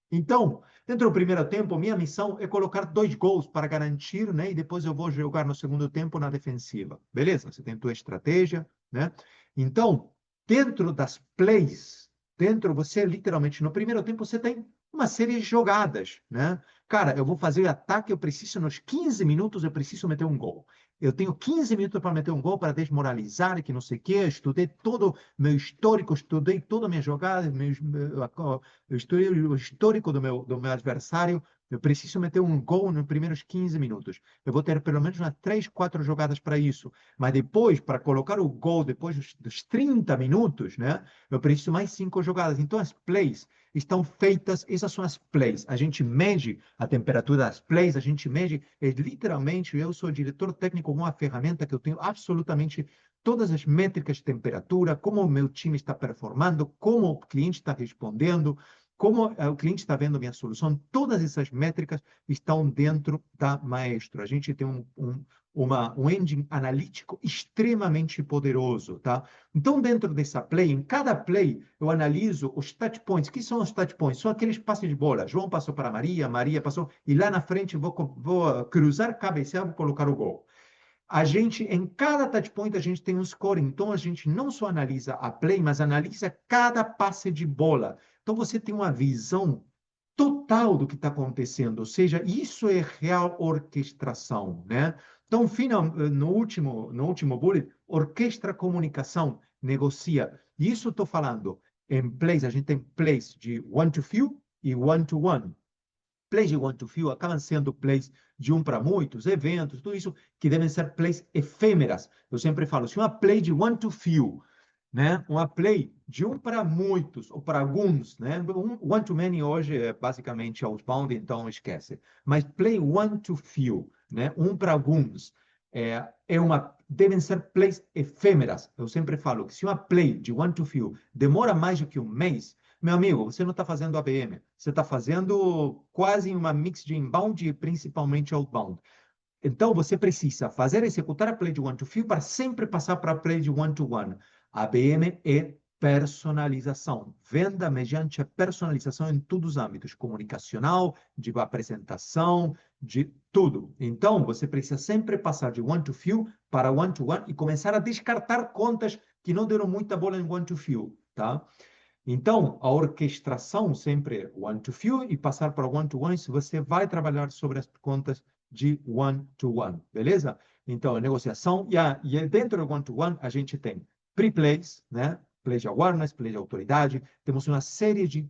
Então, dentro do primeiro tempo, minha missão é colocar 2 gols para garantir, né? E depois eu vou jogar no segundo tempo na defensiva. Beleza? Você tem tua estratégia, né? Então, dentro das plays, você literalmente, no primeiro tempo, você tem uma série de jogadas, né? Cara, eu vou fazer ataque, eu preciso, nos 15 minutos, eu preciso meter um gol. Eu tenho 15 minutos para meter um gol, para desmoralizar, que não sei o quê. Eu estudei todo meu histórico, estudei toda a minha jogada, eu estudei o histórico do meu adversário. Eu preciso meter um gol nos primeiros 15 minutos. Eu vou ter pelo menos umas 3, 4 jogadas para isso. Mas depois, para colocar o gol depois dos 30 minutos, né? Eu preciso mais 5 jogadas. Então, as plays estão feitas, essas são as plays. A gente mede a temperatura das plays, a gente mede, literalmente, eu sou diretor técnico com uma ferramenta que eu tenho absolutamente todas as métricas de temperatura, como o meu time está performando, como o cliente está respondendo, como o cliente está vendo a minha solução, todas essas métricas estão dentro da Maestro. A gente tem um engine analítico extremamente poderoso, tá? Então, dentro dessa play, em cada play, eu analiso os touch points. O que são os touch points? São aqueles passes de bola. João passou para Maria, Maria passou, e lá na frente vou cruzar, cabecear, vou colocar o gol. A gente, em cada touch point, a gente tem um score. Então, a gente não só analisa a play, mas analisa cada passe de bola. Então, você tem uma visão total do que está acontecendo. Ou seja, isso é real orquestração, né? Então, no último bullet, orquestra comunicação, negocia. E isso estou falando em plays. A gente tem plays de one to few e one to one. Plays de one to few acabam sendo plays de um para muitos, eventos, tudo isso que devem ser plays efêmeras. Eu sempre falo, se uma play de one to few, né, uma play de um para muitos ou para alguns, né, one to many hoje é basicamente outbound, então esquece. Mas play one to few, né, um para alguns, devem ser plays efêmeras. Eu sempre falo que se uma play de one to few demora mais do que um mês, meu amigo, você não está fazendo ABM, você está fazendo quase uma mix de inbound e principalmente outbound. Então, você precisa executar a play de one to few para sempre passar para a play de one to one. ABM é personalização. Venda mediante a personalização em todos os âmbitos, comunicacional, de apresentação, de tudo. Então, você precisa sempre passar de one to few para one to one e começar a descartar contas que não deram muita bola em one to few, tá? Então, a orquestração sempre é one to few e passar para one to one se você vai trabalhar sobre as contas de one to one, beleza? Então, a negociação e dentro do one to one a gente tem pre-plays, né? Play de awareness, play de autoridade. Temos uma série de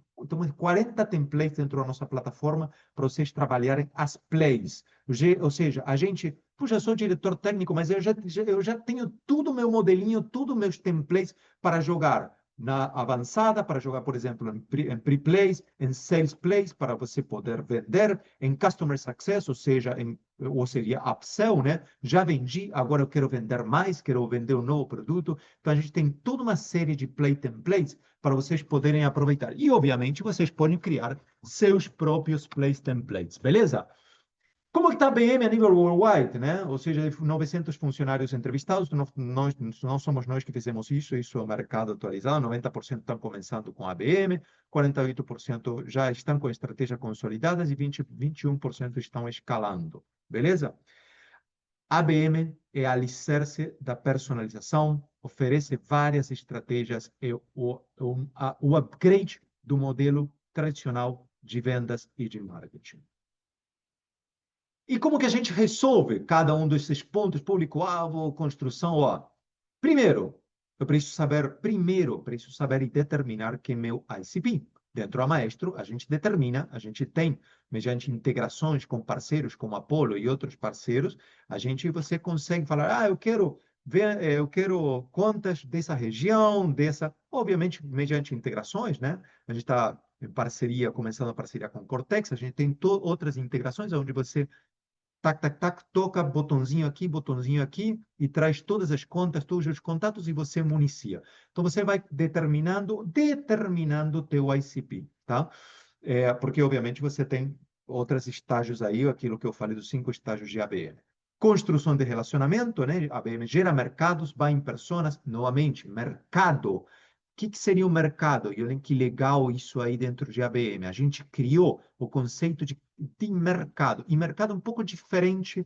40 templates dentro da nossa plataforma para vocês trabalharem as plays. Ou seja, a gente, puxa, eu sou diretor técnico, mas eu já tenho tudo meu modelinho, tudo meus templates para jogar. na avançada para jogar, por exemplo, em pre-plays, em sales plays, para você poder vender, em customer success, ou seja, ou seria upsell, né? Já vendi, agora eu quero vender mais, quero vender um novo produto. Então, a gente tem toda uma série de play templates para vocês poderem aproveitar. E, obviamente, vocês podem criar seus próprios play templates, beleza? Como que está a BM a nível worldwide, né? Ou seja, 900 funcionários entrevistados, não somos nós que fizemos isso é o mercado atualizado, 90% estão começando com a ABM, 48% já estão com estratégia consolidadas e 21% estão escalando, beleza? A ABM é a alicerce da personalização, oferece várias estratégias e o upgrade do modelo tradicional de vendas e de marketing. E como que a gente resolve cada um desses pontos, público-alvo, construção? Ó, preciso saber e determinar quem é meu ICP. Dentro da Maestro, a gente determina, a gente tem, mediante integrações com parceiros como Apollo e outros parceiros, você consegue falar, eu quero ver, eu quero contas dessa região, obviamente, mediante integrações, né? A gente está em parceria, começando a parceria com Cortex, a gente tem outras integrações onde você tac, tac, tac, toca botãozinho aqui e traz todas as contas, todos os contatos e você municia. Então você vai determinando o teu ICP, tá? Porque obviamente você tem outros estágios aí, aquilo que eu falei dos 5 estágios de ABM. Construção de relacionamento, né? ABM gera mercados, vai em personas, novamente, mercado que seria o mercado? E olhem que legal isso aí dentro de ABM. A gente criou o conceito de mercado. E mercado um pouco diferente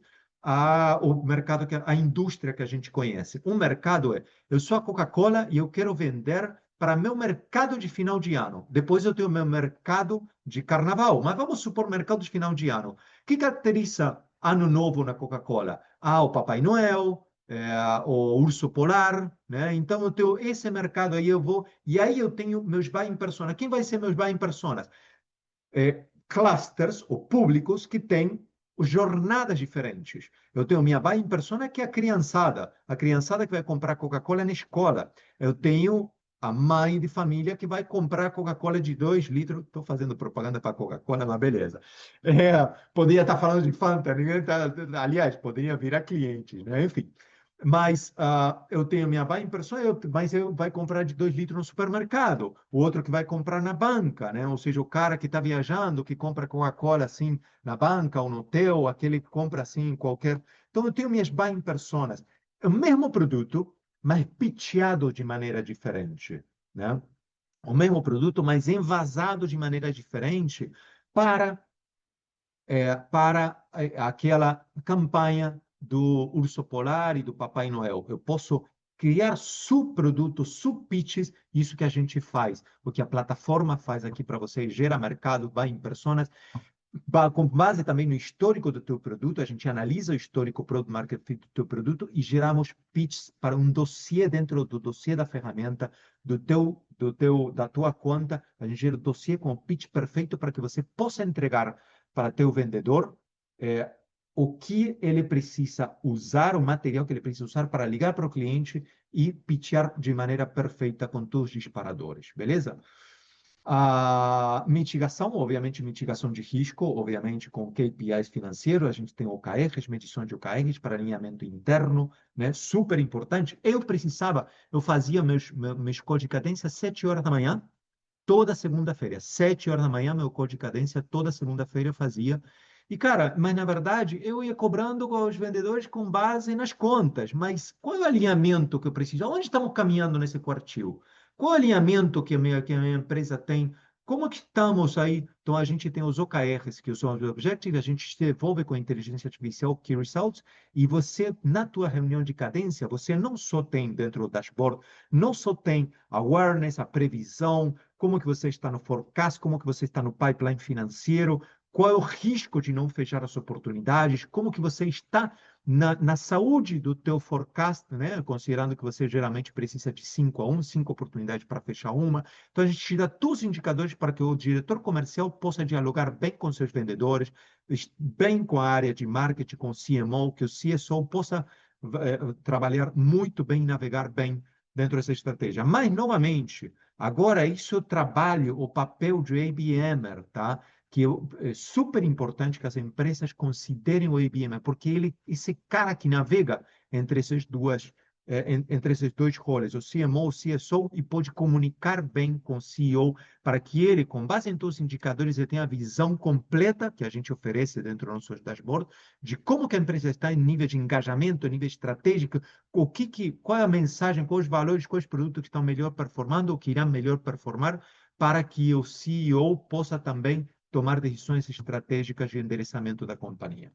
o mercado, a indústria que a gente conhece. Um mercado eu sou a Coca-Cola e eu quero vender para meu mercado de final de ano. Depois eu tenho meu mercado de carnaval. Mas vamos supor mercado de final de ano. O que caracteriza ano novo na Coca-Cola? O Papai Noel, o urso polar, né? Então eu tenho esse mercado aí e aí eu tenho meus buying personas. Quem vai ser meus buying personas? Clusters ou públicos que têm jornadas diferentes. Eu tenho minha buying persona que é a criançada que vai comprar Coca-Cola na escola. Eu tenho a mãe de família que vai comprar Coca-Cola de 2 litros. Estou fazendo propaganda para Coca-Cola, mas beleza. Poderia estar falando de Fanta, aliás, poderia virar clientes, né? Enfim. Mas eu tenho minha buying persona, mas eu vai comprar de 2 litros no supermercado. O outro que vai comprar na banca, né? Ou seja, o cara que está viajando, que compra Coca-Cola assim na banca ou no hotel, aquele que compra assim em qualquer. Então, eu tenho minhas buying personas. É o mesmo produto, mas pitchado de maneira diferente, né? O mesmo produto, mas envasado de maneira diferente para aquela campanha do Urso Polar e do Papai Noel. Eu posso criar subprodutos, subpitches, isso que a gente faz, o que a plataforma faz aqui para você, gera mercado, vai em personas, com base também no histórico do teu produto, a gente analisa o histórico product market fit do teu produto e geramos pitches para um dossiê dentro do dossiê da ferramenta, da tua conta, a gente gera o dossiê com o pitch perfeito para que você possa entregar para teu vendedor o que ele precisa usar, o material que ele precisa usar para ligar para o cliente e pitchar de maneira perfeita com todos os disparadores, beleza? A mitigação, obviamente, mitigação de risco, obviamente, com KPIs financeiros, a gente tem OKRs, medições de OKRs para alinhamento interno, né? Super importante. Eu fazia meus call de cadência às 7 horas da manhã, toda segunda-feira. 7 horas da manhã, meu call de cadência, toda segunda-feira eu fazia. E, cara, mas na verdade, eu ia cobrando aos vendedores com base nas contas. Mas qual é o alinhamento que eu preciso? Onde estamos caminhando nesse quartil? Qual é o alinhamento que a minha empresa tem? Como que estamos aí? Então, a gente tem os OKRs, que são os Objectives, a gente se desenvolve com a inteligência artificial Key Results, e você, na tua reunião de cadência, você não só tem dentro do dashboard, não só tem awareness, a previsão, como que você está no forecast, como que você está no pipeline financeiro, qual é o risco de não fechar as oportunidades, como que você está na saúde do teu forecast, né? Considerando que você geralmente precisa de 5 oportunidades para fechar uma. Então, a gente tira todos os indicadores para que o diretor comercial possa dialogar bem com seus vendedores, bem com a área de marketing, com o CMO, que o CSO possa trabalhar muito bem, navegar bem dentro dessa estratégia. Mas, novamente, agora isso é o trabalho, o papel de ABMer, tá? Que é super importante que as empresas considerem o ABMer, porque ele esse cara que navega entre essas duas entre esses dois roles, o CMO, o CSO, e pode comunicar bem com o CEO para que ele, com base em todos os indicadores, ele tenha a visão completa que a gente oferece dentro dos nossos dashboards de como que a empresa está em nível de engajamento, em nível estratégico, qual é a mensagem, quais os valores, quais os produtos que estão melhor performando ou que irão melhor performar para que o CEO possa também tomar decisões estratégicas de endereçamento da companhia.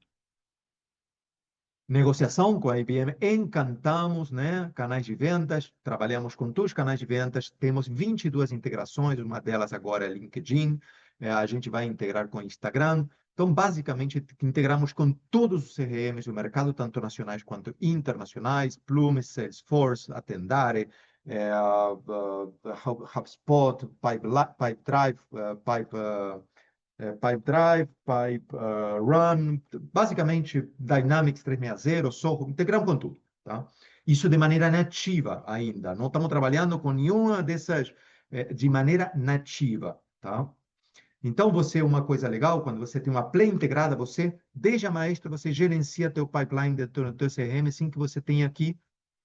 Negociação com a IBM, encantamos, né? Canais de vendas, trabalhamos com todos os canais de vendas, temos 22 integrações, uma delas agora é LinkedIn, a gente vai integrar com Instagram. Então, basicamente, integramos com todos os CRMs do mercado, tanto nacionais quanto internacionais, Plume, Salesforce, Atendare, HubSpot, Pipedrive, Pipedrive, Run, basicamente Dynamics 360, Soho, integramos com tudo, tá? Isso de maneira nativa ainda, não estamos trabalhando com nenhuma dessas de maneira nativa, tá? Então, você, uma coisa legal, quando você tem uma Play integrada, você, desde a maestra, você gerencia teu pipeline dentro do teu CRM, sem que você tenha que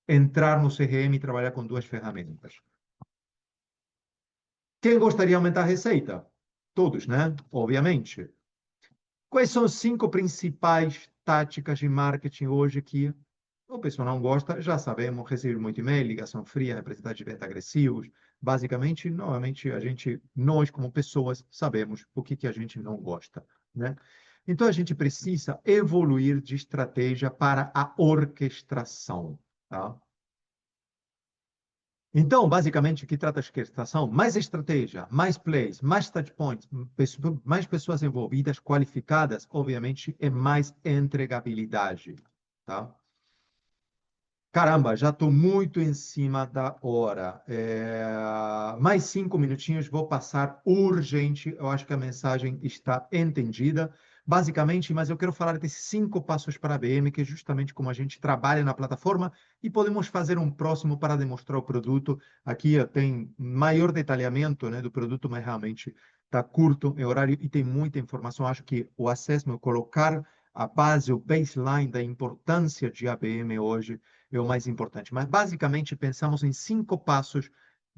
entrar no CRM e trabalhar com duas ferramentas. Quem gostaria de aumentar a receita? Todos, né? Obviamente. Quais são as 5 principais táticas de marketing hoje que o pessoal não gosta? Já sabemos, receber muito e-mail, ligação fria, representantes de venda agressivos. Basicamente, normalmente, nós como pessoas, sabemos o que a gente não gosta, né? Então, a gente precisa evoluir de estratégia para a orquestração, tá? Então, basicamente, o que trata a orquestração? Mais estratégia, mais plays, mais touchpoints, mais pessoas envolvidas, qualificadas, obviamente, é mais entregabilidade, tá? Caramba, já estou muito em cima da hora. Mais 5 minutinhos, vou passar urgente. Eu acho que a mensagem está entendida. Basicamente, mas eu quero falar desses 5 passos para a BM, que é justamente como a gente trabalha na plataforma e podemos fazer um próximo para demonstrar o produto. Aqui tem maior detalhamento, né, do produto, mas realmente está curto em horário e tem muita informação. Acho que o assessment, colocar a base, o baseline da importância de ABM hoje é o mais importante. Mas, basicamente, pensamos em 5 passos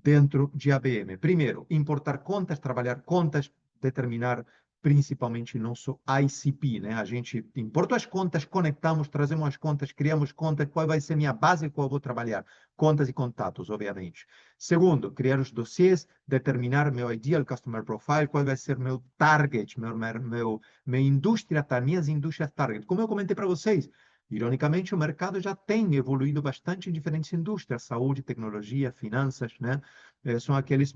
dentro de ABM. Primeiro, importar contas, trabalhar contas, determinar principalmente nosso ICP, né? A gente importa as contas, conectamos, trazemos as contas, criamos contas, qual vai ser minha base, qual eu vou trabalhar? Contas e contatos, obviamente. Segundo, criar os dossiês, determinar meu ideal customer profile, qual vai ser meu target, minha indústria, minhas indústrias target. Como eu comentei para vocês, ironicamente, o mercado já tem evoluído bastante em diferentes indústrias, saúde, tecnologia, finanças, né? São aqueles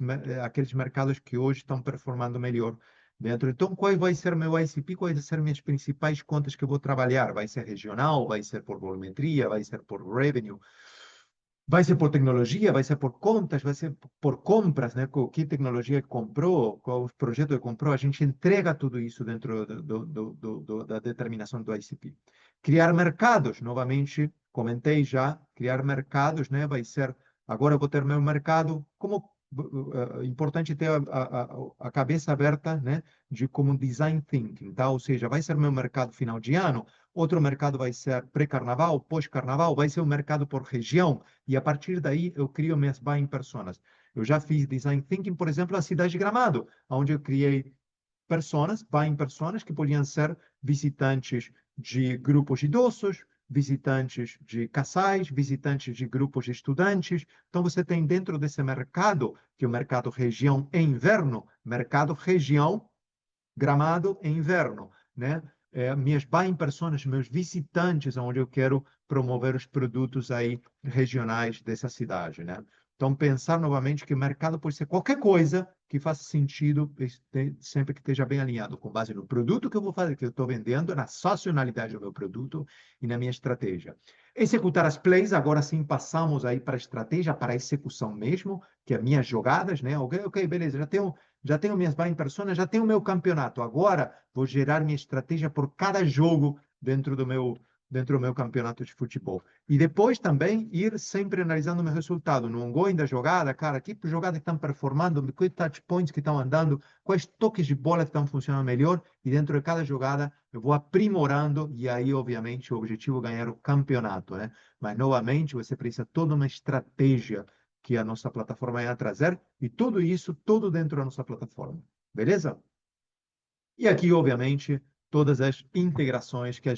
mercados que hoje estão performando melhor dentro. Então, qual vai ser meu ICP? Quais vão ser minhas principais contas que eu vou trabalhar? Vai ser regional? Vai ser por volumetria? Vai ser por revenue? Vai ser por tecnologia, vai ser por contas, vai ser por compras, né? Que tecnologia comprou, qual os projetos que comprou, a gente entrega tudo isso dentro da determinação do ICP. Criar mercados, novamente, comentei já, criar mercados, né? Vai ser, agora eu vou ter meu mercado, como importante ter a cabeça aberta, né? De como design thinking, tá? Ou seja, vai ser meu mercado final de ano, outro mercado vai ser pré-carnaval, pós-carnaval, vai ser um mercado por região, e a partir daí eu crio minhas buying personas. Eu já fiz design thinking, por exemplo, na cidade de Gramado, onde eu criei personas, buying personas, que podiam ser visitantes de grupos idosos, visitantes de casais, visitantes de grupos de estudantes. Então, você tem dentro desse mercado, que é o mercado região e inverno, mercado região, Gramado e inverno, né? Minhas buying personas, meus visitantes, onde eu quero promover os produtos aí regionais dessa cidade, né? Então, pensar novamente que o mercado pode ser qualquer coisa que faça sentido, sempre que esteja bem alinhado, com base no produto que eu vou fazer, que eu estou vendendo, na sazonalidade do meu produto e na minha estratégia. Executar as plays, agora sim passamos aí para a estratégia, para a execução mesmo, que é minhas jogadas, né? Ok, beleza, já tenho minhas buying personas, já tenho o meu campeonato. Agora vou gerar minha estratégia por cada jogo dentro dentro do meu campeonato de futebol. E depois também ir sempre analisando o meu resultado, no ongoing da jogada, cara, que jogada que estão performando, quais touch points que estão andando, quais toques de bola que estão funcionando melhor, e dentro de cada jogada eu vou aprimorando, e aí, obviamente, o objetivo é ganhar o campeonato, né? Mas, novamente, você precisa toda uma estratégia que a nossa plataforma vai trazer, e tudo isso, tudo dentro da nossa plataforma. Beleza? E aqui, obviamente, todas as integrações que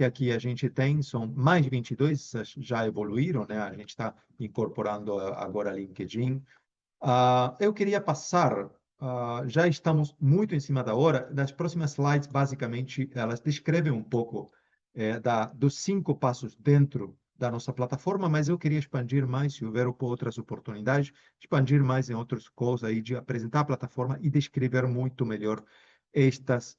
aqui a gente tem, são mais de 22, essas já evoluíram, né? A gente está incorporando agora LinkedIn. Eu queria passar, já estamos muito em cima da hora, das próximas slides, basicamente, elas descrevem um pouco dos 5 passos dentro da nossa plataforma, mas eu queria expandir mais, se houver outras oportunidades, expandir mais em outros calls aí, de apresentar a plataforma e descrever muito melhor estas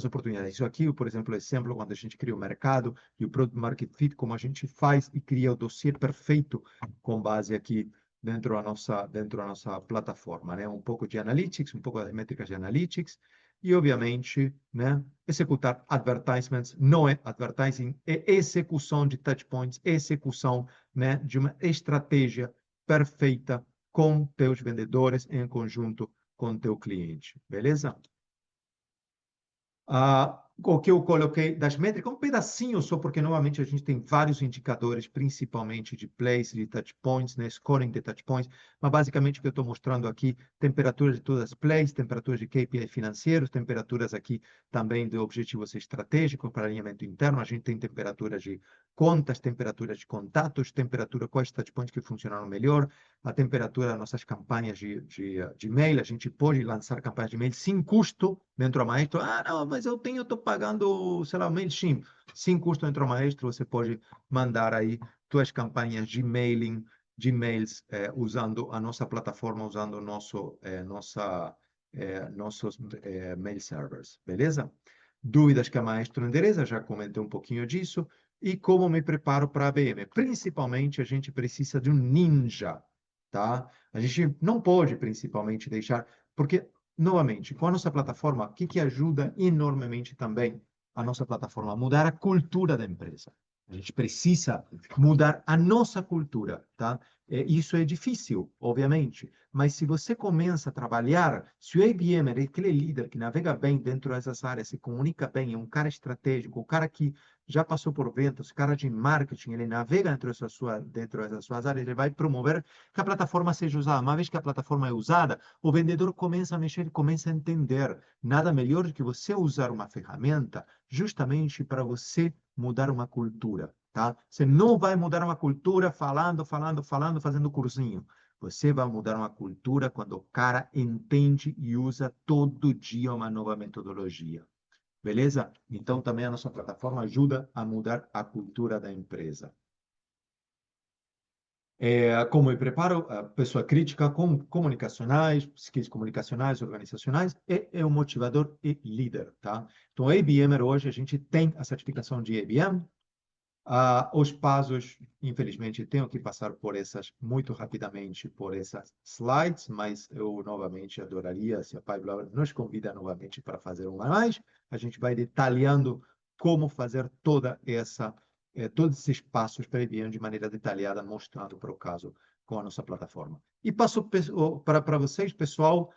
oportunidades. Isso aqui, por exemplo, exemplo, quando a gente cria o mercado e o Product Market Fit, como a gente faz e cria o dossiê perfeito com base aqui dentro da nossa plataforma, né? Um pouco de analytics, um pouco das métricas de analytics e, obviamente, né? Executar advertisements, não é advertising, é execução de touchpoints, execução, né? De uma estratégia perfeita com teus vendedores em conjunto com teu cliente, beleza? O que eu coloquei das métricas, um pedacinho só, porque novamente a gente tem vários indicadores, principalmente de place, de touch points, né, scoring de touch points, mas basicamente o que eu estou mostrando aqui, temperaturas de todas as plays, temperaturas de KPI financeiros, temperaturas aqui também de objetivos estratégicos para alinhamento interno, a gente tem temperaturas de contas, temperaturas de contatos, temperatura, quais touch points que funcionaram melhor, a temperatura das nossas campanhas de e-mail. A gente pode lançar campanhas de e-mail sem custo dentro do Maestro. Não, mas estou pagando, sei lá, o MailChimp. Sem custo dentro do Maestro, você pode mandar aí suas campanhas de mailing, de e-mails, usando a nossa plataforma, usando nossos mail servers, beleza? Dúvidas que a Maestro endereça, já comentei um pouquinho disso. E como me preparo para a ABM? Principalmente, a gente precisa de um ninja, tá? A gente não pode, principalmente, deixar, porque, novamente, com a nossa plataforma, o que ajuda enormemente também a nossa plataforma a mudar a cultura da empresa? A gente precisa mudar a nossa cultura, tá? Isso é difícil, obviamente, mas se você começa a trabalhar, se o ABM é aquele líder que navega bem dentro dessas áreas, se comunica bem, é um cara estratégico, um cara que já passou por ventas, cara de marketing, ele navega dentro dessas suas áreas, ele vai promover que a plataforma seja usada. Uma vez que a plataforma é usada, o vendedor começa a mexer, começa a entender. Nada melhor do que você usar uma ferramenta justamente para você mudar uma cultura, tá? Você não vai mudar uma cultura falando, falando, falando, fazendo cursinho. Você vai mudar uma cultura quando o cara entende e usa todo dia uma nova metodologia. Beleza? Então, também a nossa plataforma ajuda a mudar a cultura da empresa. Como eu preparo a pessoa crítica com comunicacionais, skills comunicacionais, organizacionais, e é um motivador e líder, tá? Então, ABM hoje, a gente tem a certificação de ABM. Os passos, infelizmente, tenho que passar por essas muito rapidamente, por essas slides, mas eu novamente adoraria se a Paula nos convida novamente para fazer uma mais. A gente vai detalhando como fazer todos esses passos previando de maneira detalhada, mostrando para o caso com a nossa plataforma. E passo para vocês, pessoal,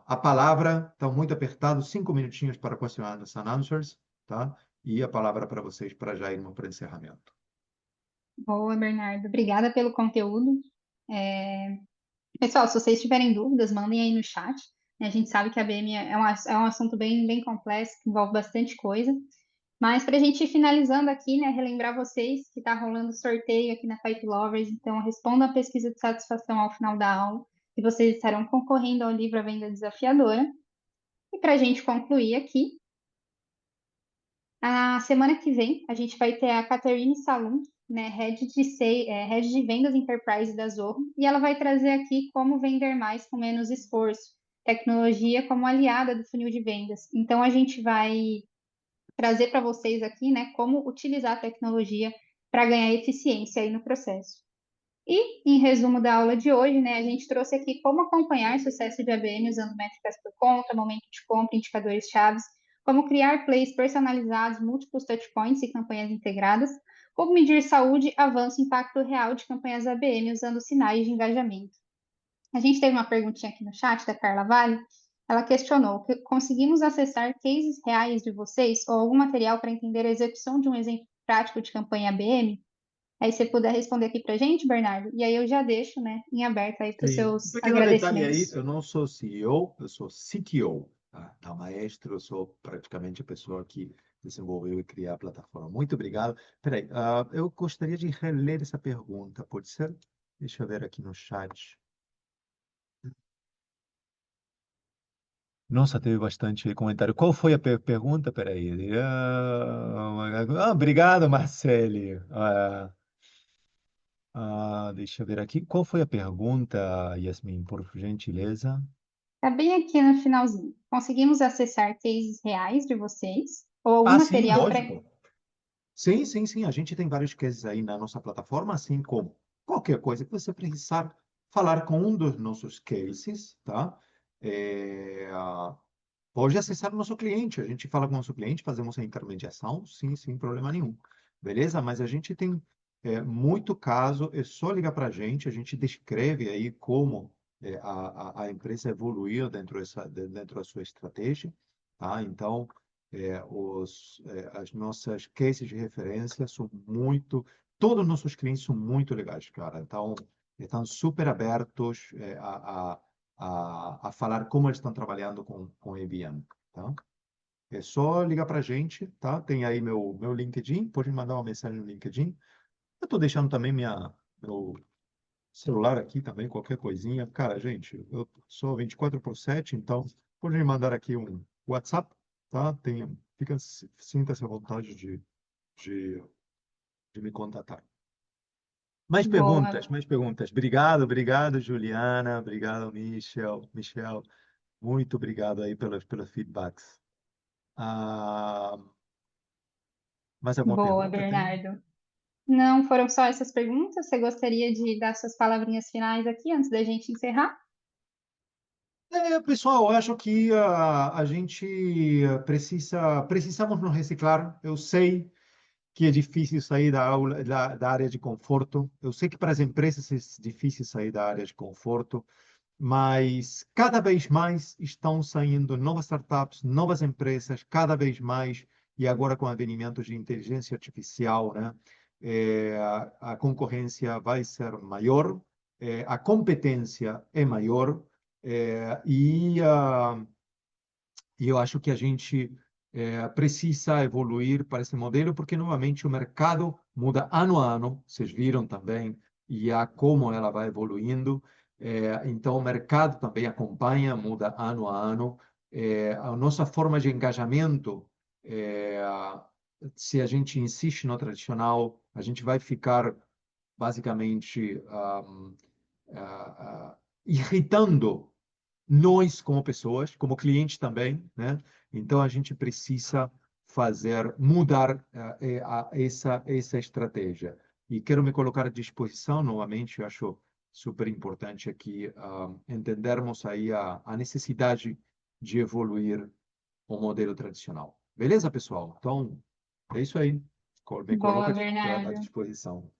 a palavra. Está muito apertado, 5 minutinhos para questionar and answers, tá? E a palavra para vocês para já irmos para o encerramento. Boa, Bernardo. Obrigada pelo conteúdo. É, Pessoal, se vocês tiverem dúvidas, mandem aí no chat. A gente sabe que a BM é um assunto bem complexo, que envolve bastante coisa. Mas para a gente ir finalizando aqui, né, relembrar vocês que está rolando sorteio aqui na Pipe Lovers, então respondam a pesquisa de satisfação ao final da aula, e vocês estarão concorrendo ao livro A Venda Desafiadora. E para a gente concluir aqui, a semana que vem a gente vai ter a Catherine Salum, né, Head de Vendas Enterprise da Zorro, e ela vai trazer aqui como vender mais com menos esforço, tecnologia como aliada do funil de vendas. Então a gente vai trazer para vocês aqui, né, como utilizar a tecnologia para ganhar eficiência aí no processo. E, em resumo da aula de hoje, né, a gente trouxe aqui como acompanhar o sucesso de ABM usando métricas por conta, momento de compra, indicadores chaves, como criar plays personalizados, múltiplos touchpoints e campanhas integradas, como medir saúde, avanço e impacto real de campanhas ABM usando sinais de engajamento. A gente teve uma perguntinha aqui no chat da Carla Vale. Ela questionou: conseguimos acessar cases reais de vocês ou algum material para entender a execução de um exemplo prático de campanha ABM? Aí você puder responder aqui para a gente, Bernardo, e aí eu já deixo, né, em aberto aí para os Sim, um seus pequeno detalhe aí, agradecimentos. eu não sou CEO, eu sou CTO, tá? Maestro, eu sou praticamente a pessoa que desenvolveu e criou a plataforma. Muito obrigado. Peraí, eu gostaria de reler essa pergunta, pode ser? Deixa eu ver aqui no chat. Nossa, teve bastante comentário. Qual foi a pergunta? Peraí. Obrigado, Marcele. Deixa eu ver aqui. Qual foi a pergunta, Yasmin, por gentileza? Tá bem aqui no finalzinho. Conseguimos acessar cases reais de vocês ou algum Ah, sim, material para. lógico. Sim, sim, sim. A gente tem vários cases aí na nossa plataforma, assim como qualquer coisa que você precisar falar com um dos nossos cases, tá? É, pode acessar o nosso cliente. A gente fala com o nosso cliente, fazemos a intermediação, sim, sem problema nenhum. Beleza? Mas a gente tem muito caso, é só ligar para a gente descreve aí como a empresa evoluiu dentro da sua estratégia, tá? Então, as nossas cases de referência são muito, todos os nossos clientes são muito legais, cara. Então, estão super abertos a falar como eles estão trabalhando com IBM, tá? É só ligar para a gente, tá? Tem aí meu LinkedIn, pode me mandar uma mensagem no LinkedIn. Eu estou deixando também meu celular aqui também, qualquer coisinha. Cara, gente, eu sou 24/7, então pode me mandar aqui um WhatsApp, tá? Sinta-se à vontade de, de me contatar. Mais Boa, perguntas, mais perguntas. Obrigado, obrigado, Juliana. Obrigado, Michel. Michel, muito obrigado aí pelos feedbacks. Ah, mais alguma boa, pergunta tem? Bernardo. Não foram só essas perguntas? Você gostaria de dar suas palavrinhas finais aqui antes da gente encerrar? Pessoal, eu acho que a gente precisamos nos reciclar. Eu sei que é difícil sair da área de conforto. Eu sei que para as empresas é difícil sair da área de conforto, mas cada vez mais estão saindo novas startups, novas empresas, cada vez mais, e agora com o advento de inteligência artificial, né? A concorrência vai ser maior, a competência é maior, e eu acho que a gente precisa evoluir para esse modelo, porque, novamente, o mercado muda ano a ano, vocês viram também, e a como ela vai evoluindo. Então, o mercado também acompanha, muda ano a ano. A nossa forma de engajamento, é, se a gente insiste no tradicional, a gente vai ficar, basicamente, irritando nós como pessoas, como clientes também, né? Então a gente precisa mudar essa estratégia. E quero me colocar à disposição novamente, eu acho super importante aqui entendermos aí a necessidade de evoluir o modelo tradicional. Beleza, pessoal? Então, é isso aí. Me coloco Boa, à Bernardo. disposição.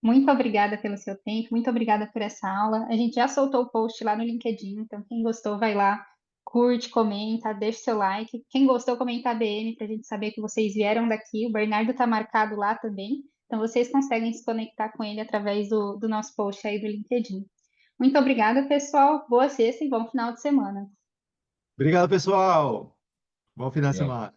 Muito obrigada pelo seu tempo, muito obrigada por essa aula. A gente já soltou o post lá no LinkedIn, então quem gostou vai lá, curte, comenta, deixa seu like. Quem gostou, comenta ABM para a gente saber que vocês vieram daqui. O Bernardo está marcado lá também, então vocês conseguem se conectar com ele através do nosso post aí do LinkedIn. Muito obrigada, pessoal. Boa sexta e bom final de semana. Obrigado, pessoal. Bom final de Legal. semana.